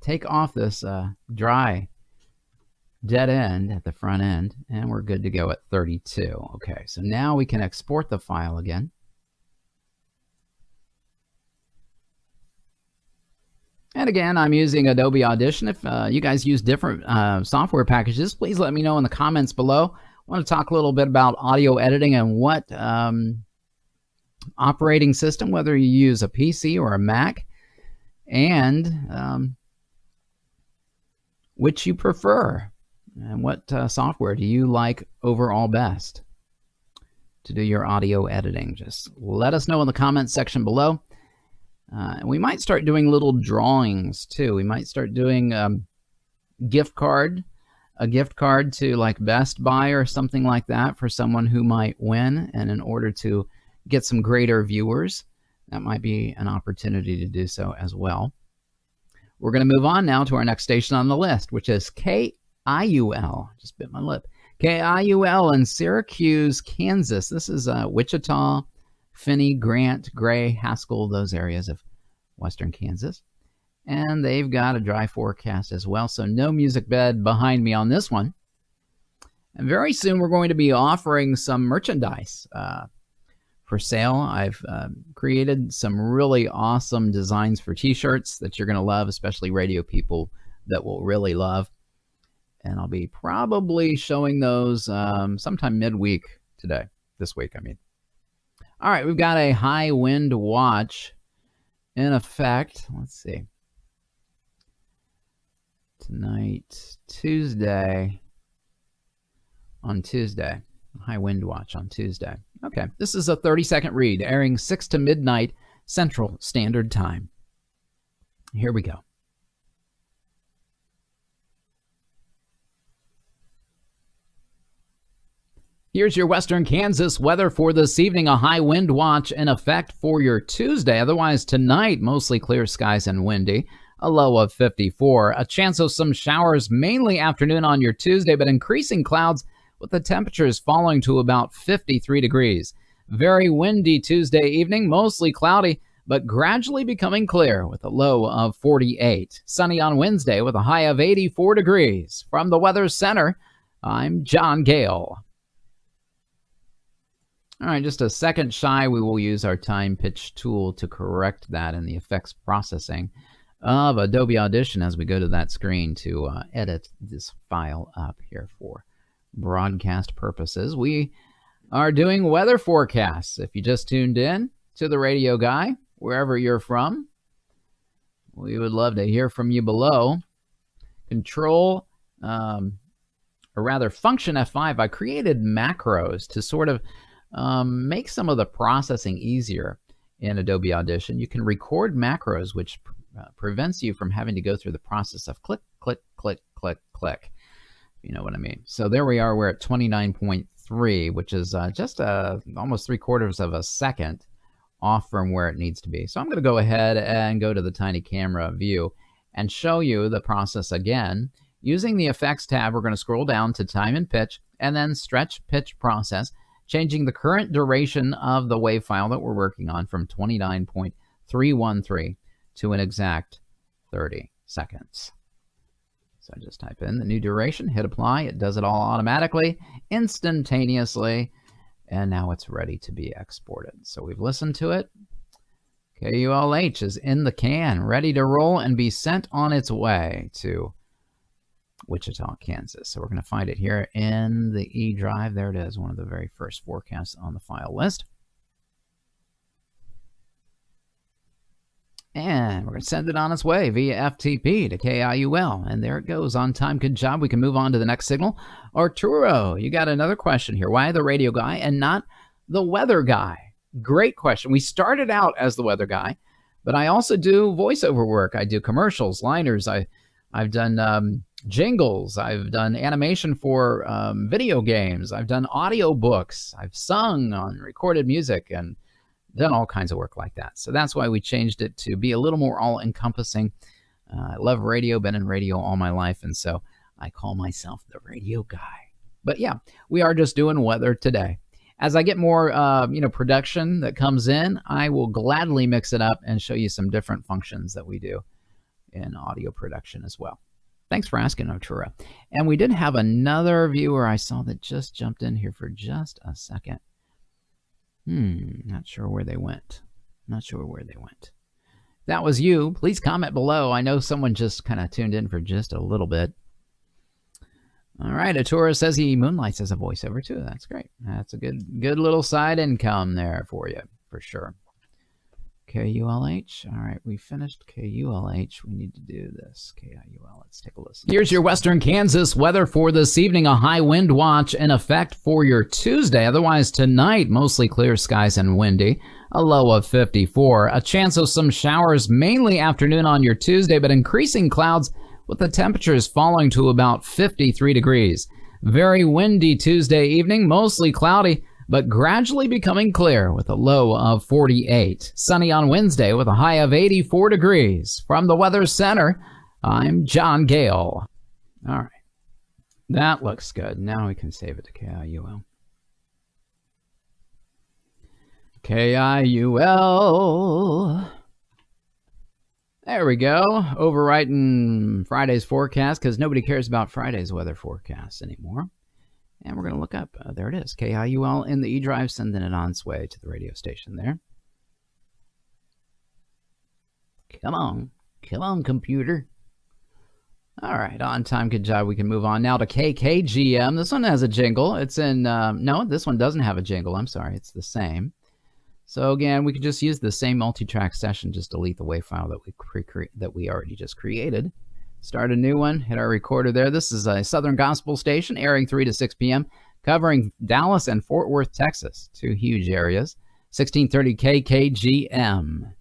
take off this dry dead end at the front end, and we're good to go at 32. Okay, so now we can export the file again. And again, I'm using Adobe Audition. If you guys use different software packages, please let me know in the comments below. I want to talk a little bit about audio editing and what operating system, whether you use a PC or a Mac, and which you prefer, and what software do you like overall best to do your audio editing. Just let us know in the comments section below. And we might start doing little drawings too. We might start doing a gift card to like Best Buy or something like that for someone who might win. And in order to get some greater viewers, that might be an opportunity to do so as well. We're going to move on now to our next station on the list, which is KIUL. Just bit my lip. KIUL in Syracuse, Kansas. This is Wichita, Finney, Grant, Gray, Haskell, those areas of western Kansas. And they've got a dry forecast as well, so no music bed behind me on this one. And very soon we're going to be offering some merchandise for sale. I've created some really awesome designs for t-shirts that you're going to love, especially radio people that will really love. And I'll be probably showing those sometime midweek this week. All right, we've got a high wind watch in effect. Let's see. Tonight, on Tuesday. High wind watch on Tuesday. Okay, this is a 30-second read, airing 6 to midnight Central Standard Time. Here we go. Here's your Western Kansas weather for this evening. A high wind watch in effect for your Tuesday. Otherwise, tonight, mostly clear skies and windy. A low of 54. A chance of some showers mainly afternoon on your Tuesday, but increasing clouds with the temperatures falling to about 53 degrees. Very windy Tuesday evening, mostly cloudy, but gradually becoming clear with a low of 48. Sunny on Wednesday with a high of 84 degrees. From the Weather Center, I'm John Gale. All right, just a second shy, we will use our time pitch tool to correct that in the effects processing of Adobe Audition as we go to that screen to edit this file up here for broadcast purposes. We are doing weather forecasts. If you just tuned in to the radio guy, wherever you're from, we would love to hear from you below. Control, or rather Function F5, I created macros to sort of make some of the processing easier in Adobe Audition. You can record macros, which prevents you from having to go through the process of click, click, click, click, click. You know what I mean? So there we are. We're at 29.3, which is just almost 3/4 of a second off from where it needs to be. So I'm going to go ahead and go to the tiny camera view and show you the process again. Using the Effects tab, we're going to scroll down to Time and Pitch and then Stretch Pitch Process, changing the current duration of the WAV file that we're working on from 29.313 to an exact 30 seconds. So I just type in the new duration, hit apply. It does it all automatically, instantaneously, and now it's ready to be exported. So we've listened to it. KULH is in the can, ready to roll and be sent on its way to Wichita, Kansas. So we're going to find it here in the E drive. There it is, one of the very first forecasts on the file list. And we're going to send it on its way via FTP to KIUL. And there it goes. On time, good job. We can move on to the next signal. Arturo, you got another question here. Why the radio guy and not the weather guy? Great question. We started out as the weather guy, but I also do voiceover work. I do commercials, liners. I've done jingles. I've done animation for video games. I've done audio books. I've sung on recorded music and done all kinds of work like that. So that's why we changed it to be a little more all-encompassing. I love radio, been in radio all my life, and so I call myself the radio guy. But yeah, we are just doing weather today. As I get more production that comes in, I will gladly mix it up and show you some different functions that we do in audio production as well. Thanks for asking, Arturo. And we did have another viewer I saw that just jumped in here for just a second. Not sure where they went. Not sure where they went. If that was you, please comment below. I know someone just kind of tuned in for just a little bit. All right, Arturo says he moonlights as a voiceover too. That's great. That's a good little side income there for you, for sure. KULH. All right, we finished KULH. We need to do this. KIUL. Let's take a listen. Here's your Western Kansas weather for this evening. A high wind watch in effect for your Tuesday. Otherwise, tonight, mostly clear skies and windy. A low of 54. A chance of some showers mainly afternoon on your Tuesday, but increasing clouds with the temperatures falling to about 53 degrees. Very windy Tuesday evening, mostly cloudy, but gradually becoming clear with a low of 48. Sunny on Wednesday with a high of 84 degrees. From the Weather Center, I'm John Gale. All right. That looks good. Now we can save it to KIUL. KIUL. There we go. Overwriting Friday's forecast because nobody cares about Friday's weather forecast anymore. And we're going to look up, there it is, KIUL in the E drive, sending it on its way to the radio station there. Come on, computer. All right, on time, good job. We can move on now to KKGM. This one has a jingle. It's in, no, this one doesn't have a jingle. I'm sorry, it's the same. So again, we could just use the same multi-track session, just delete the WAV file that we already just created. Start a new one, hit our recorder there. This is a Southern Gospel station airing 3 to 6 p.m., covering Dallas and Fort Worth, Texas, two huge areas. 1630 KKGM.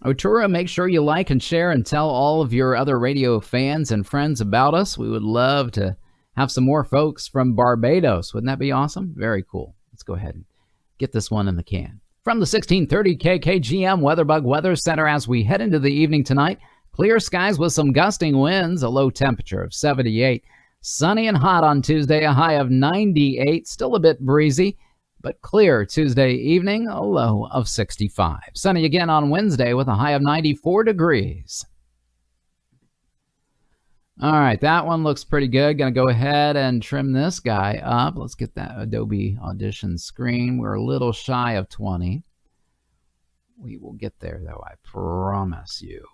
Arturo, make sure you like and share and tell all of your other radio fans and friends about us. We would love to have some more folks from Barbados. Wouldn't that be awesome? Very cool. Let's go ahead and get this one in the can. From the 1630 KKGM WeatherBug Weather Center, as we head into the evening tonight, clear skies with some gusting winds, a low temperature of 78. Sunny and hot on Tuesday, a high of 98, still a bit breezy, but clear Tuesday evening, a low of 65. Sunny again on Wednesday with a high of 94 degrees. All right, that one looks pretty good. Going to go ahead and trim this guy up. Let's get that Adobe Audition screen. We're a little shy of 20. We will get there, though, I promise you.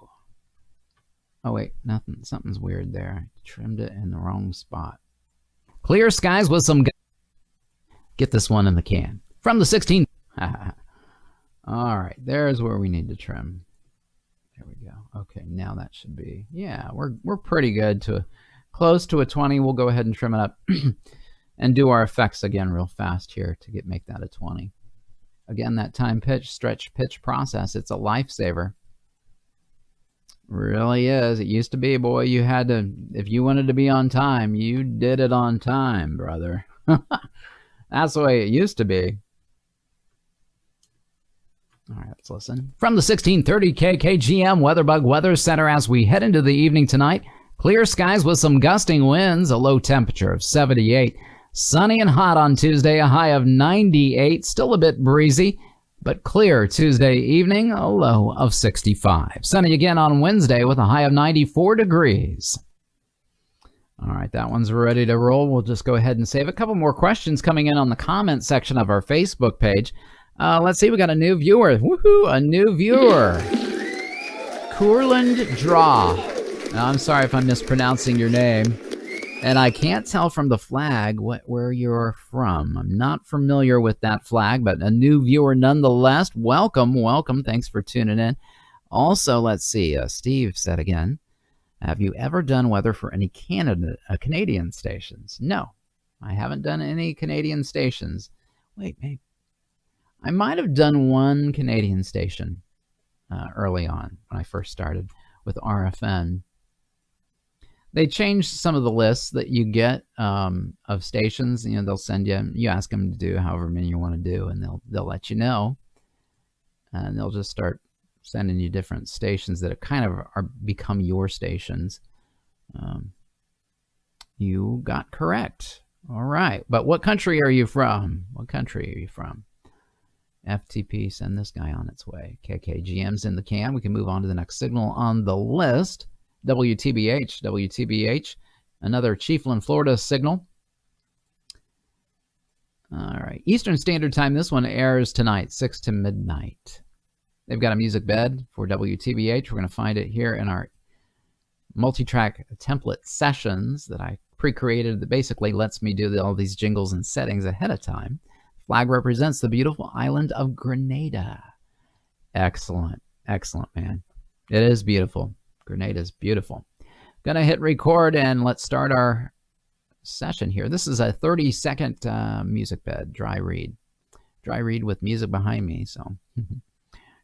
Oh, wait, nothing. Something's weird there. I trimmed it in the wrong spot. Clear skies with some... Get this one in the can. From the 16th. All right, there's where we need to trim. There we go. Okay, now that should be... Yeah, we're pretty good. To close to a 20. We'll go ahead and trim it up and do our effects again real fast here to make that a 20. Again, that time pitch, stretch pitch process, it's a lifesaver. Really is. It used to be, boy, you had to, if you wanted to be on time, you did it on time, brother. That's the way it used to be. All right, let's listen. From the 1630 KKGM WeatherBug Weather Center as we head into the evening tonight, clear skies with some gusting winds, a low temperature of 78. Sunny and hot on Tuesday, a high of 98, still a bit breezy, but clear Tuesday evening, a low of 65. Sunny again on Wednesday with a high of 94 degrees. All right, that one's ready to roll. We'll just go ahead and save a couple more questions coming in on the comment section of our Facebook page. Let's see, we got a new viewer. Woohoo, a new viewer. Courland Draw. Now, I'm sorry if I'm mispronouncing your name. And I can't tell from the flag where you're from. I'm not familiar with that flag, but a new viewer nonetheless. Welcome, welcome. Thanks for tuning in. Also, let's see. Steve said again, have you ever done weather for any Canadian stations? No, I haven't done any Canadian stations. Wait, maybe. I might have done one Canadian station early on when I first started with RFN. They changed some of the lists that you get of stations. You know, they'll send you ask them to do however many you want to do, and they'll let you know. And they'll just start sending you different stations that kind of become your stations. You got correct. All right. But what country are you from? What country are you from? FTP, send this guy on its way. KKGM's in the can. We can move on to the next signal on the list. WTBH, another Chiefland, Florida signal. All right, Eastern Standard Time. This one airs tonight, 6 to midnight. They've got a music bed for WTBH. We're going to find it here in our multi-track template sessions that I pre-created that basically lets me do all these jingles and settings ahead of time. Flag represents the beautiful island of Grenada. Excellent, excellent, man. It is beautiful. Grenada is beautiful. Gonna hit record and let's start our session here. This is a 30-second music bed, dry read with music behind me. So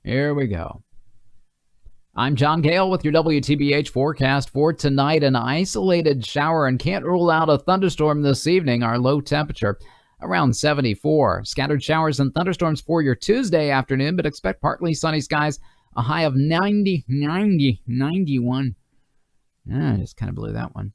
here we go. I'm John Gale with your WTBH forecast for tonight. An isolated shower and can't rule out a thunderstorm this evening. Our low temperature around 74. Scattered showers and thunderstorms for your Tuesday afternoon, but expect partly sunny skies. A high of 91. I just kind of blew that one.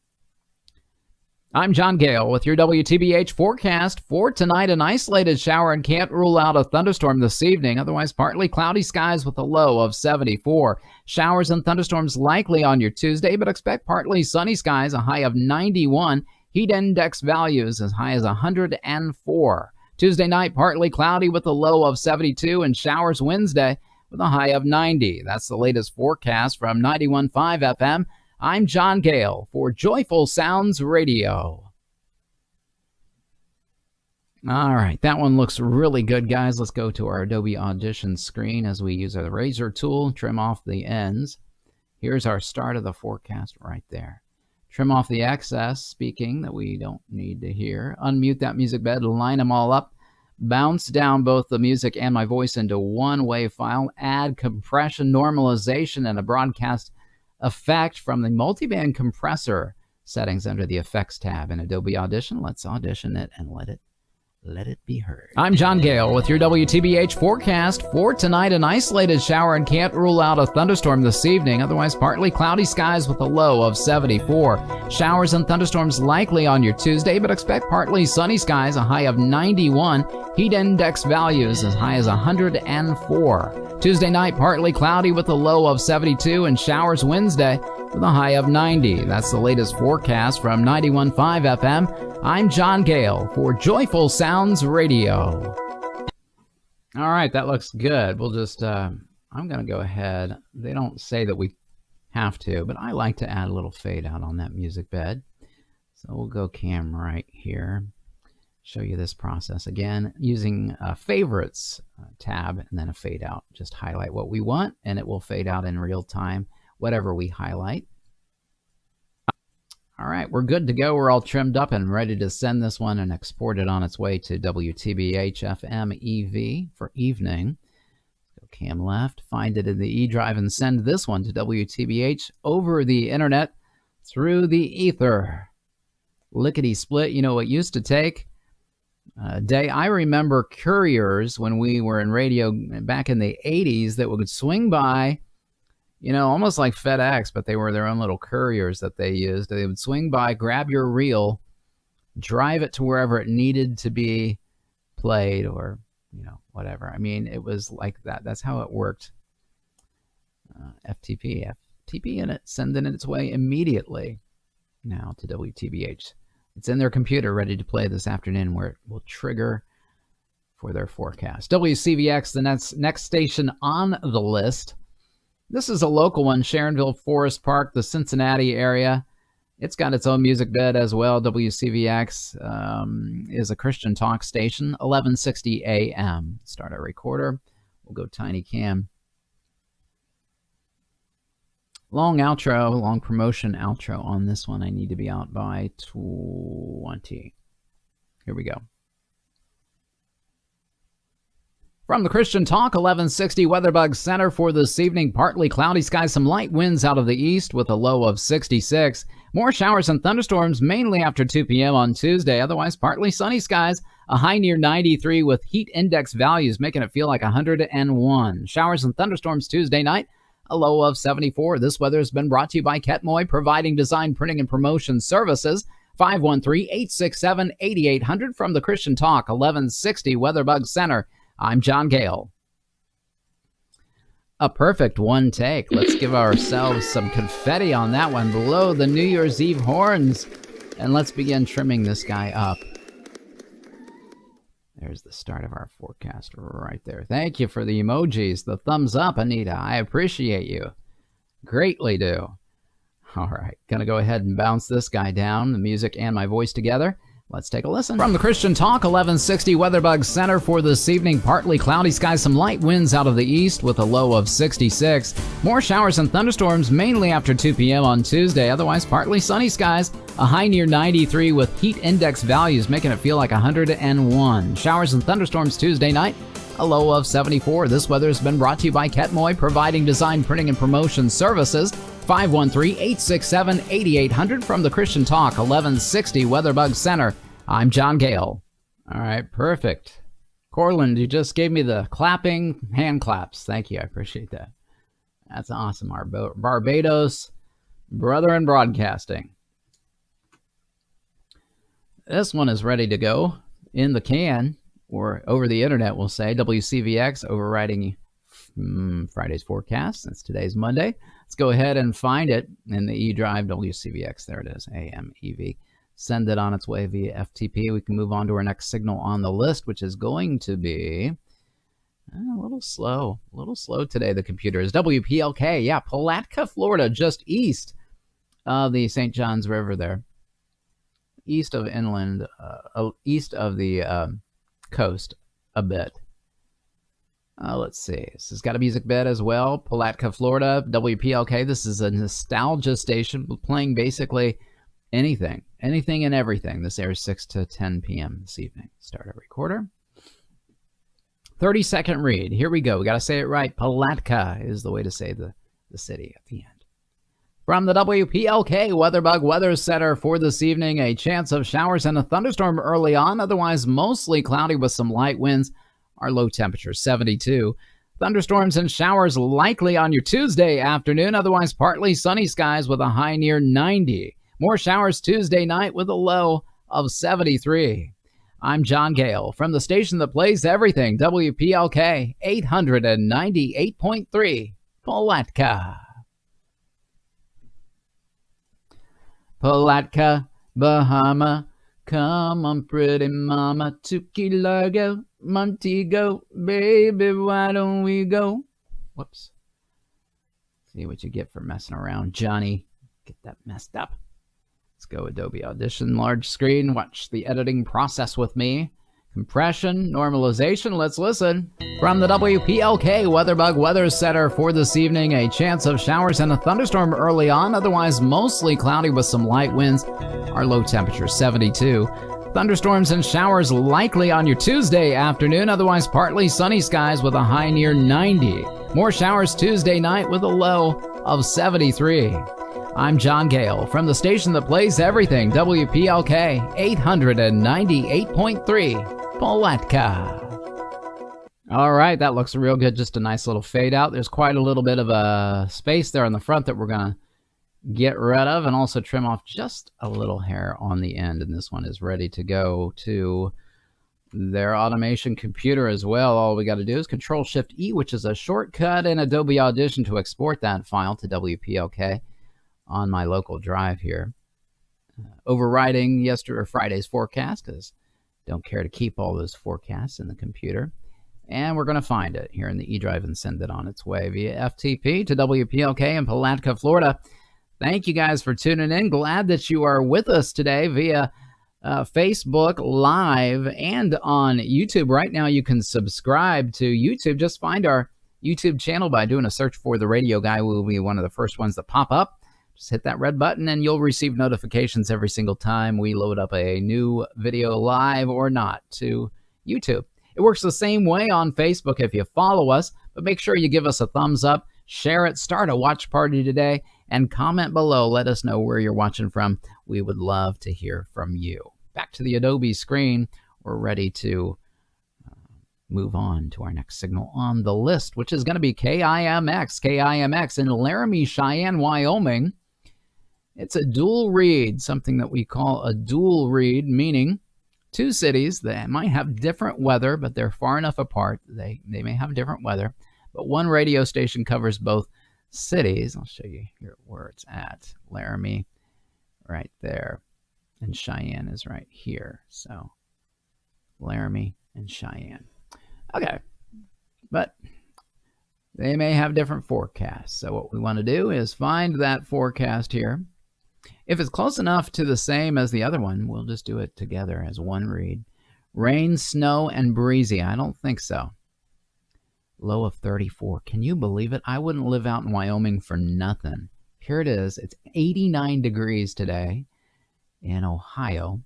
I'm John Gale with your WTBH forecast for tonight. An isolated shower and can't rule out a thunderstorm this evening. Otherwise, partly cloudy skies with a low of 74. Showers and thunderstorms likely on your Tuesday, but expect partly sunny skies. A high of 91. Heat index values as high as 104. Tuesday night, partly cloudy with a low of 72 and showers Wednesday with a high of 90. That's the latest forecast from 91.5 FM. I'm John Gale for Joyful Sounds Radio. All right, that one looks really good, guys. Let's go to our Adobe Audition screen as we use our razor tool, trim off the ends. Here's our start of the forecast right there. Trim off the excess speaking that we don't need to hear. Unmute that music bed, line them all up. Bounce down both the music and my voice into one WAV file. Add compression, normalization, and a broadcast effect from the multiband compressor settings under the Effects tab in Adobe Audition. Let's audition it and let it let it be heard. I'm John Gale with your WTBH forecast for tonight. An isolated shower and can't rule out a thunderstorm this evening. Otherwise, partly cloudy skies with a low of 74. Showers and thunderstorms likely on your Tuesday, but expect partly sunny skies, a high of 91. Heat index values as high as 104. Tuesday night, partly cloudy with a low of 72, and showers Wednesday with a high of 90. That's the latest forecast from 91.5 FM. I'm John Gale for Joyful Sounds Radio. All right, that looks good. We'll just, I'm going to go ahead. They don't say that we have to, but I like to add a little fade out on that music bed. So we'll go cam right here. Show you this process again using a favorites tab and then a fade out. Just highlight what we want and it will fade out in real time, whatever we highlight. All right, we're good to go. We're all trimmed up and ready to send this one and export it on its way to WTBH FM EV for evening. Go cam left, find it in the E drive and send this one to WTBH over the internet through the ether. Lickety split, you know, it used to take a day. I remember couriers when we were in radio back in the 80s that would swing by, you know, almost like FedEx, but they were their own little couriers that they used. They would swing by, grab your reel, drive it to wherever it needed to be played or, you know, whatever. I mean, it was like that. That's how it worked. FTP in it, sending it its way immediately now to WTBH. It's in their computer ready to play this afternoon where it will trigger for their forecast. WCVX, the next station on the list. This is a local one, Sharonville Forest Park, the Cincinnati area. It's got its own music bed as well. WCVX is a Christian talk station, 1160 AM. Start our recorder. We'll go tiny cam. Long outro, long promotion outro on this one. I need to be out by 20. Here we go. From the Christian Talk 1160 Weatherbug Center for this evening, partly cloudy skies, some light winds out of the east with a low of 66. More showers and thunderstorms mainly after 2 p.m. on Tuesday. Otherwise, partly sunny skies, a high near 93 with heat index values making it feel like 101. Showers and thunderstorms Tuesday night, a low of 74. This weather has been brought to you by Ketmoy, providing design, printing, and promotion services. 513-867-8800 from the Christian Talk 1160 Weatherbug Center. I'm John Gale. A perfect one take. Let's give ourselves some confetti on that one. Blow the New Year's Eve horns. And let's begin trimming this guy up. There's the start of our forecast right there. Thank you for the emojis. The thumbs up, Anita. I appreciate you. Greatly do. All right. Going to go ahead and bounce this guy down, the music and my voice together. Let's take a listen. From the Christian Talk 1160 Weatherbug Center for this evening, partly cloudy skies, some light winds out of the east with a low of 66. More showers and thunderstorms mainly after 2 p.m. on Tuesday. Otherwise, partly sunny skies, a high near 93 with heat index values making it feel like 101. Showers and thunderstorms Tuesday night, a low of 74. This weather has been brought to you by Ketmoy, providing design, printing, and promotion services. 513-867-8800 from the Christian Talk 1160 Weatherbug Center. I'm John Gale. All right, perfect. Cortland, you just gave me the clapping hand claps. Thank you. I appreciate that. That's awesome. Our Barbados brother in broadcasting. This one is ready to go in the can, or over the internet, we'll say. WCVX overriding Friday's forecast. That's today's Monday. Let's go ahead and find it in the E drive, WCVX. There it is, AM, EV. Send it on its way via FTP. We can move on to our next signal on the list, which is going to be a little slow today. The computer is WPLK. Yeah, Palatka, Florida, just east of the St. Johns River there. East of inland, east of the coast a bit. Let's see. This has got a music bed as well. Palatka, Florida, WPLK. This is a nostalgia station playing basically anything and everything. This airs 6 to 10 p.m. this evening. Start a recorder. 30-second read. Here we go. We got to say it right. Palatka is the way to say the city at the end. From the WPLK WeatherBug Weather Center for this evening, a chance of showers and a thunderstorm early on, otherwise mostly cloudy with some light winds. Our low temperature 72. Thunderstorms and showers likely on your Tuesday afternoon, otherwise partly sunny skies with a high near 90. More showers Tuesday night with a low of 73. I'm John Gale from the station that plays everything, WPLK 898.3, Palatka. Palatka, Bahama, come on pretty mama, to Key Largo, Montego, baby, why don't we go? Whoops. See what you get for messing around, Johnny. Get that messed up. Let's go Adobe Audition, large screen, watch the editing process with me. Compression, normalization, let's listen. From the WPLK WeatherBug Weather Center for this evening, a chance of showers and a thunderstorm early on, otherwise mostly cloudy with some light winds. Our low temperature 72. Thunderstorms and showers likely on your Tuesday afternoon, otherwise partly sunny skies with a high near 90. More showers Tuesday night with a low of 73. I'm John Gale from the station that plays everything, WPLK 898.3, Palatka. All right, that looks real good. Just a nice little fade out. There's quite a little bit of a space there on the front that we're going to get rid of and also trim off just a little hair on the end. And this one is ready to go to their automation computer as well. All we got to do is Control-Shift-E, which is a shortcut in Adobe Audition to export that file to WPLK on my local drive here. Overriding yesterday or Friday's forecast, because don't care to keep all those forecasts in the computer. And we're going to find it here in the E drive and send it on its way via FTP to WPLK in Palatka, Florida. Thank you guys for tuning in. Glad that you are with us today via Facebook Live and on YouTube. Right now you can subscribe to YouTube. Just find our YouTube channel by doing a search for The Radio Guy. We will be one of the first ones that pop up. Just hit that red button and you'll receive notifications every single time we load up a new video live or not to YouTube. It works the same way on Facebook if you follow us, but make sure you give us a thumbs up, share it, start a watch party today, and comment below. Let us know where you're watching from. We would love to hear from you. Back to the Adobe screen. We're ready to move on to our next signal on the list, which is going to be KIMX. KIMX in Laramie, Cheyenne, Wyoming. It's a dual read, something that we call a dual read, meaning two cities that might have different weather, but they're far enough apart. They may have different weather, but one radio station covers both cities. I'll show you here where it's at. Laramie, right there, and Cheyenne is right here. So Laramie and Cheyenne. Okay, but they may have different forecasts. So what we want to do is find that forecast here. If it's close enough to the same as the other one, we'll just do it together as one read. Rain, snow, and breezy. I don't think so. Low of 34. Can you believe it? I wouldn't live out in Wyoming for nothing. Here it is. It's 89 degrees today in Ohio.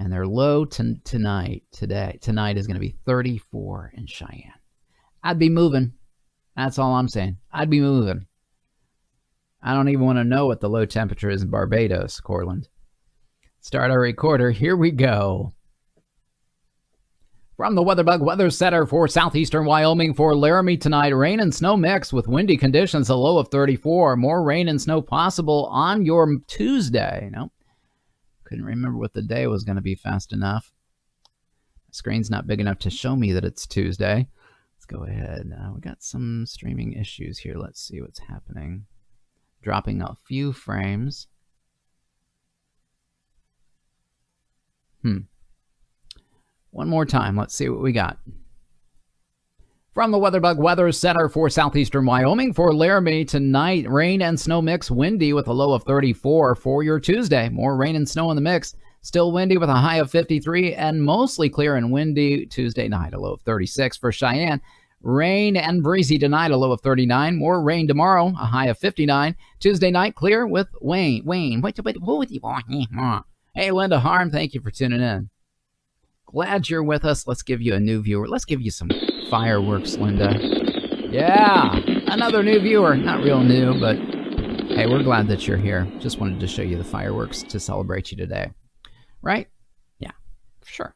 And their low tonight is going to be 34 in Cheyenne. I'd be moving. That's all I'm saying. I'd be moving. I don't even want to know what the low temperature is in Barbados, Cortland. Start our recorder. Here we go. From the WeatherBug Weather Center for southeastern Wyoming for Laramie tonight, rain and snow mix with windy conditions, a low of 34. More rain and snow possible on your Tuesday. Nope. Couldn't remember what the day was going to be fast enough. The screen's not big enough to show me that it's Tuesday. Let's go ahead. We got some streaming issues here. Let's see what's happening. Dropping a few frames. One more time. Let's see what we got. From the WeatherBug Weather Center for southeastern Wyoming for Laramie tonight, rain and snow mix, windy with a low of 34 for your Tuesday. More rain and snow in the mix. Still windy with a high of 53 and mostly clear and windy Tuesday night, a low of 36 for Cheyenne. Rain and breezy tonight, a low of 39. More rain tomorrow, a high of 59. Tuesday night, clear with Wayne. Wait, what you want? Hey, Linda Harm, thank you for tuning in. Glad you're with us. Let's give you a new viewer. Let's give you some fireworks, Linda. Yeah. Another new viewer. Not real new, but hey, we're glad that you're here. Just wanted to show you the fireworks to celebrate you today. Right? Yeah, sure.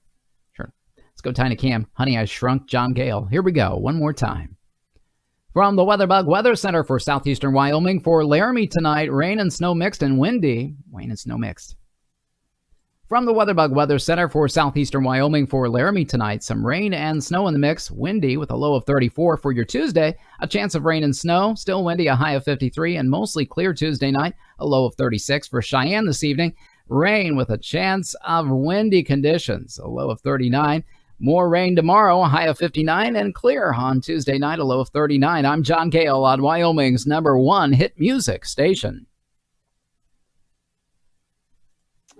Let's go Tiny Cam. Honey, I Shrunk, John Gale. Here we go. One more time. From the WeatherBug Weather Center for southeastern Wyoming, for Laramie tonight, rain and snow mixed and windy. Rain and snow mixed. From the WeatherBug Weather Center for southeastern Wyoming, for Laramie tonight, some rain and snow in the mix, windy with a low of 34 for your Tuesday. A chance of rain and snow, still windy, a high of 53, and mostly clear Tuesday night, a low of 36 for Cheyenne this evening. Rain with a chance of windy conditions, a low of 39. More rain tomorrow, a high of 59, and clear on Tuesday night, a low of 39. I'm John Gale on Wyoming's #1 hit music station.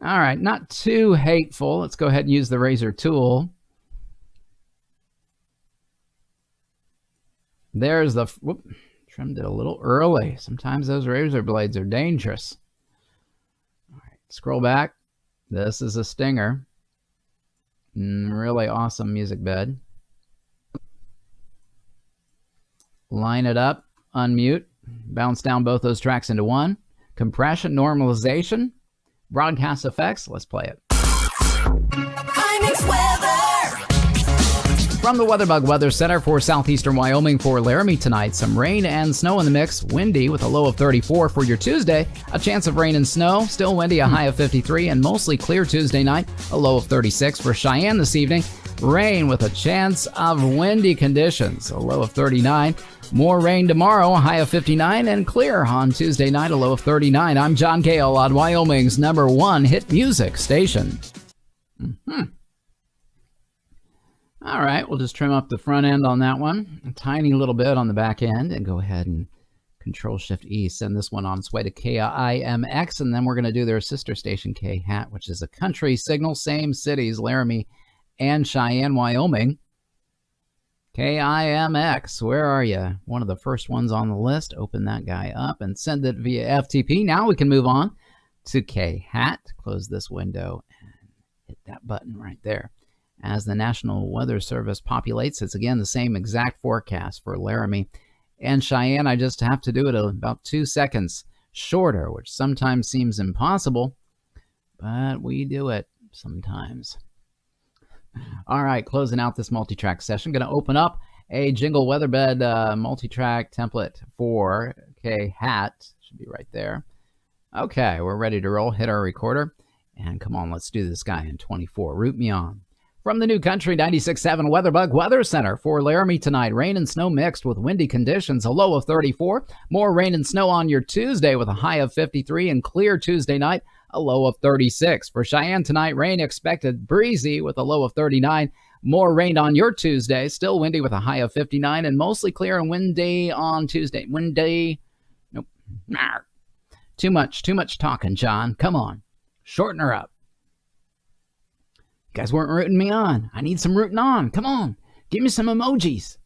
All right, not too hateful. Let's go ahead and use the razor tool. There's the... Whoop, trimmed it a little early. Sometimes those razor blades are dangerous. All right, scroll back. This is a stinger. Really awesome music bed. Line it up, unmute, bounce down both those tracks into one. Compression, normalization, broadcast effects. Let's play it. From the WeatherBug Weather Center for southeastern Wyoming, for Laramie tonight, some rain and snow in the mix, windy with a low of 34 for your Tuesday. A chance of rain and snow, still windy, a high of 53, and mostly clear Tuesday night, a low of 36 for Cheyenne this evening. Rain with a chance of windy conditions, a low of 39. More rain tomorrow, a high of 59, and clear on Tuesday night, a low of 39. I'm John Gale on Wyoming's #1 hit music station. All right, we'll just trim up the front end on that one, a tiny little bit on the back end, and go ahead and Control-Shift-E, send this one on its way to KIMX, and then we're going to do their sister station, K-Hat, which is a country signal, same cities, Laramie and Cheyenne, Wyoming. KIMX, where are you? One of the first ones on the list. Open that guy up and send it via FTP. Now we can move on to K-Hat. Close this window and hit that button right there. As the National Weather Service populates, it's again the same exact forecast for Laramie and Cheyenne. I just have to do it about 2 seconds shorter, which sometimes seems impossible, but we do it sometimes. All right, closing out this multi-track session. Going to open up a Jingle Weatherbed multi-track template for K-Hat. Should be right there. Okay, we're ready to roll. Hit our recorder. And come on, let's do this guy in 24. Root me on. From the New Country 96.7 WeatherBug Weather Center, for Laramie tonight, rain and snow mixed with windy conditions, a low of 34. More rain and snow on your Tuesday with a high of 53, and clear Tuesday night, a low of 36. For Cheyenne tonight, rain expected, breezy with a low of 39. More rain on your Tuesday, still windy with a high of 59, and mostly clear and windy on Tuesday. Windy, nope. Too much talking, John. Come on, shorten her up. You guys weren't rooting me on. I need some rooting on. Come on, give me some emojis.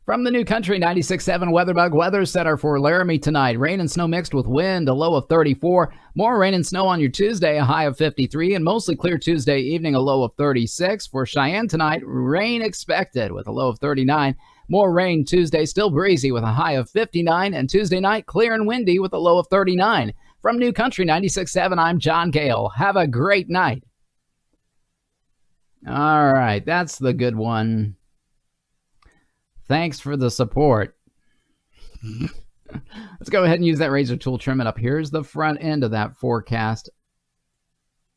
From the New Country 96.7 WeatherBug Weather Center, for Laramie tonight, rain and snow mixed with wind, a low of 34. More rain and snow on your Tuesday, a high of 53, and mostly clear Tuesday evening, a low of 36. For Cheyenne tonight, rain expected with a low of 39. More rain Tuesday, still breezy with a high of 59, and Tuesday night, clear and windy with a low of 39. From New Country 96.7, I'm John Gale. Have a great night. All right, that's the good one. Thanks for the support. Let's go ahead and use that razor tool, trim it up. Here's the front end of that forecast.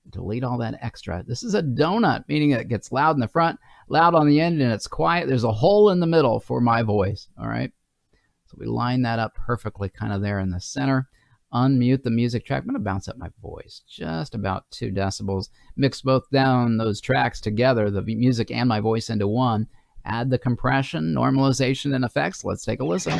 Delete all that extra. This is a donut, meaning it gets loud in the front, loud on the end, and it's quiet. There's a hole in the middle for my voice, all right? So we line that up perfectly kind of there in the center. Unmute the music track. I'm going to bounce up my voice just about 2 decibels. Mix both down those tracks together, the music and my voice into one. Add the compression, normalization, and effects. Let's take a listen.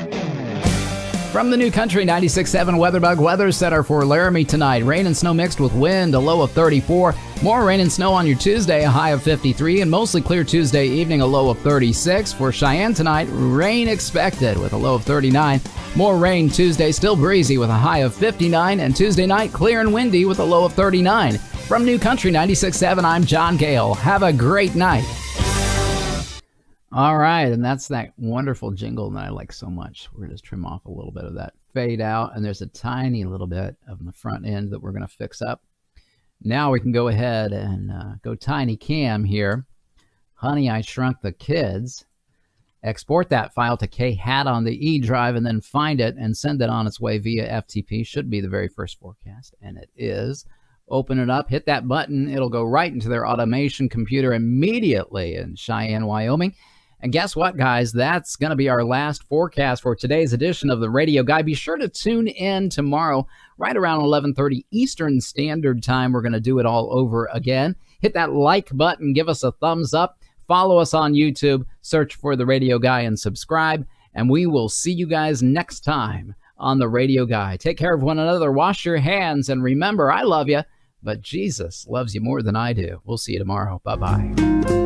From the New Country 96.7 WeatherBug Weather Center, for Laramie tonight, rain and snow mixed with wind, a low of 34. More rain and snow on your Tuesday, a high of 53, and mostly clear Tuesday evening, a low of 36. For Cheyenne tonight, rain expected with a low of 39. More rain Tuesday, still breezy with a high of 59, and Tuesday night, clear and windy with a low of 39. From New Country 96.7, I'm John Gale. Have a great night. All right, and that's that wonderful jingle that I like so much. We're going to just trim off a little bit of that fade out, and there's a tiny little bit of the front end that we're going to fix up. Now we can go ahead and go tiny cam here. Honey, I Shrunk the Kids. Export that file to KHAT on the E drive and then find it and send it on its way via FTP. Should be the very first forecast, and it is. Open it up, hit that button. It'll go right into their automation computer immediately in Cheyenne, Wyoming. And guess what, guys? That's going to be our last forecast for today's edition of the Radio Guy. Be sure to tune in tomorrow right around 11:30 Eastern Standard Time. We're going to do it all over again. Hit that like button. Give us a thumbs up. Follow us on YouTube. Search for the Radio Guy and subscribe. And we will see you guys next time on the Radio Guy. Take care of one another. Wash your hands. And remember, I love you, but Jesus loves you more than I do. We'll see you tomorrow. Bye-bye.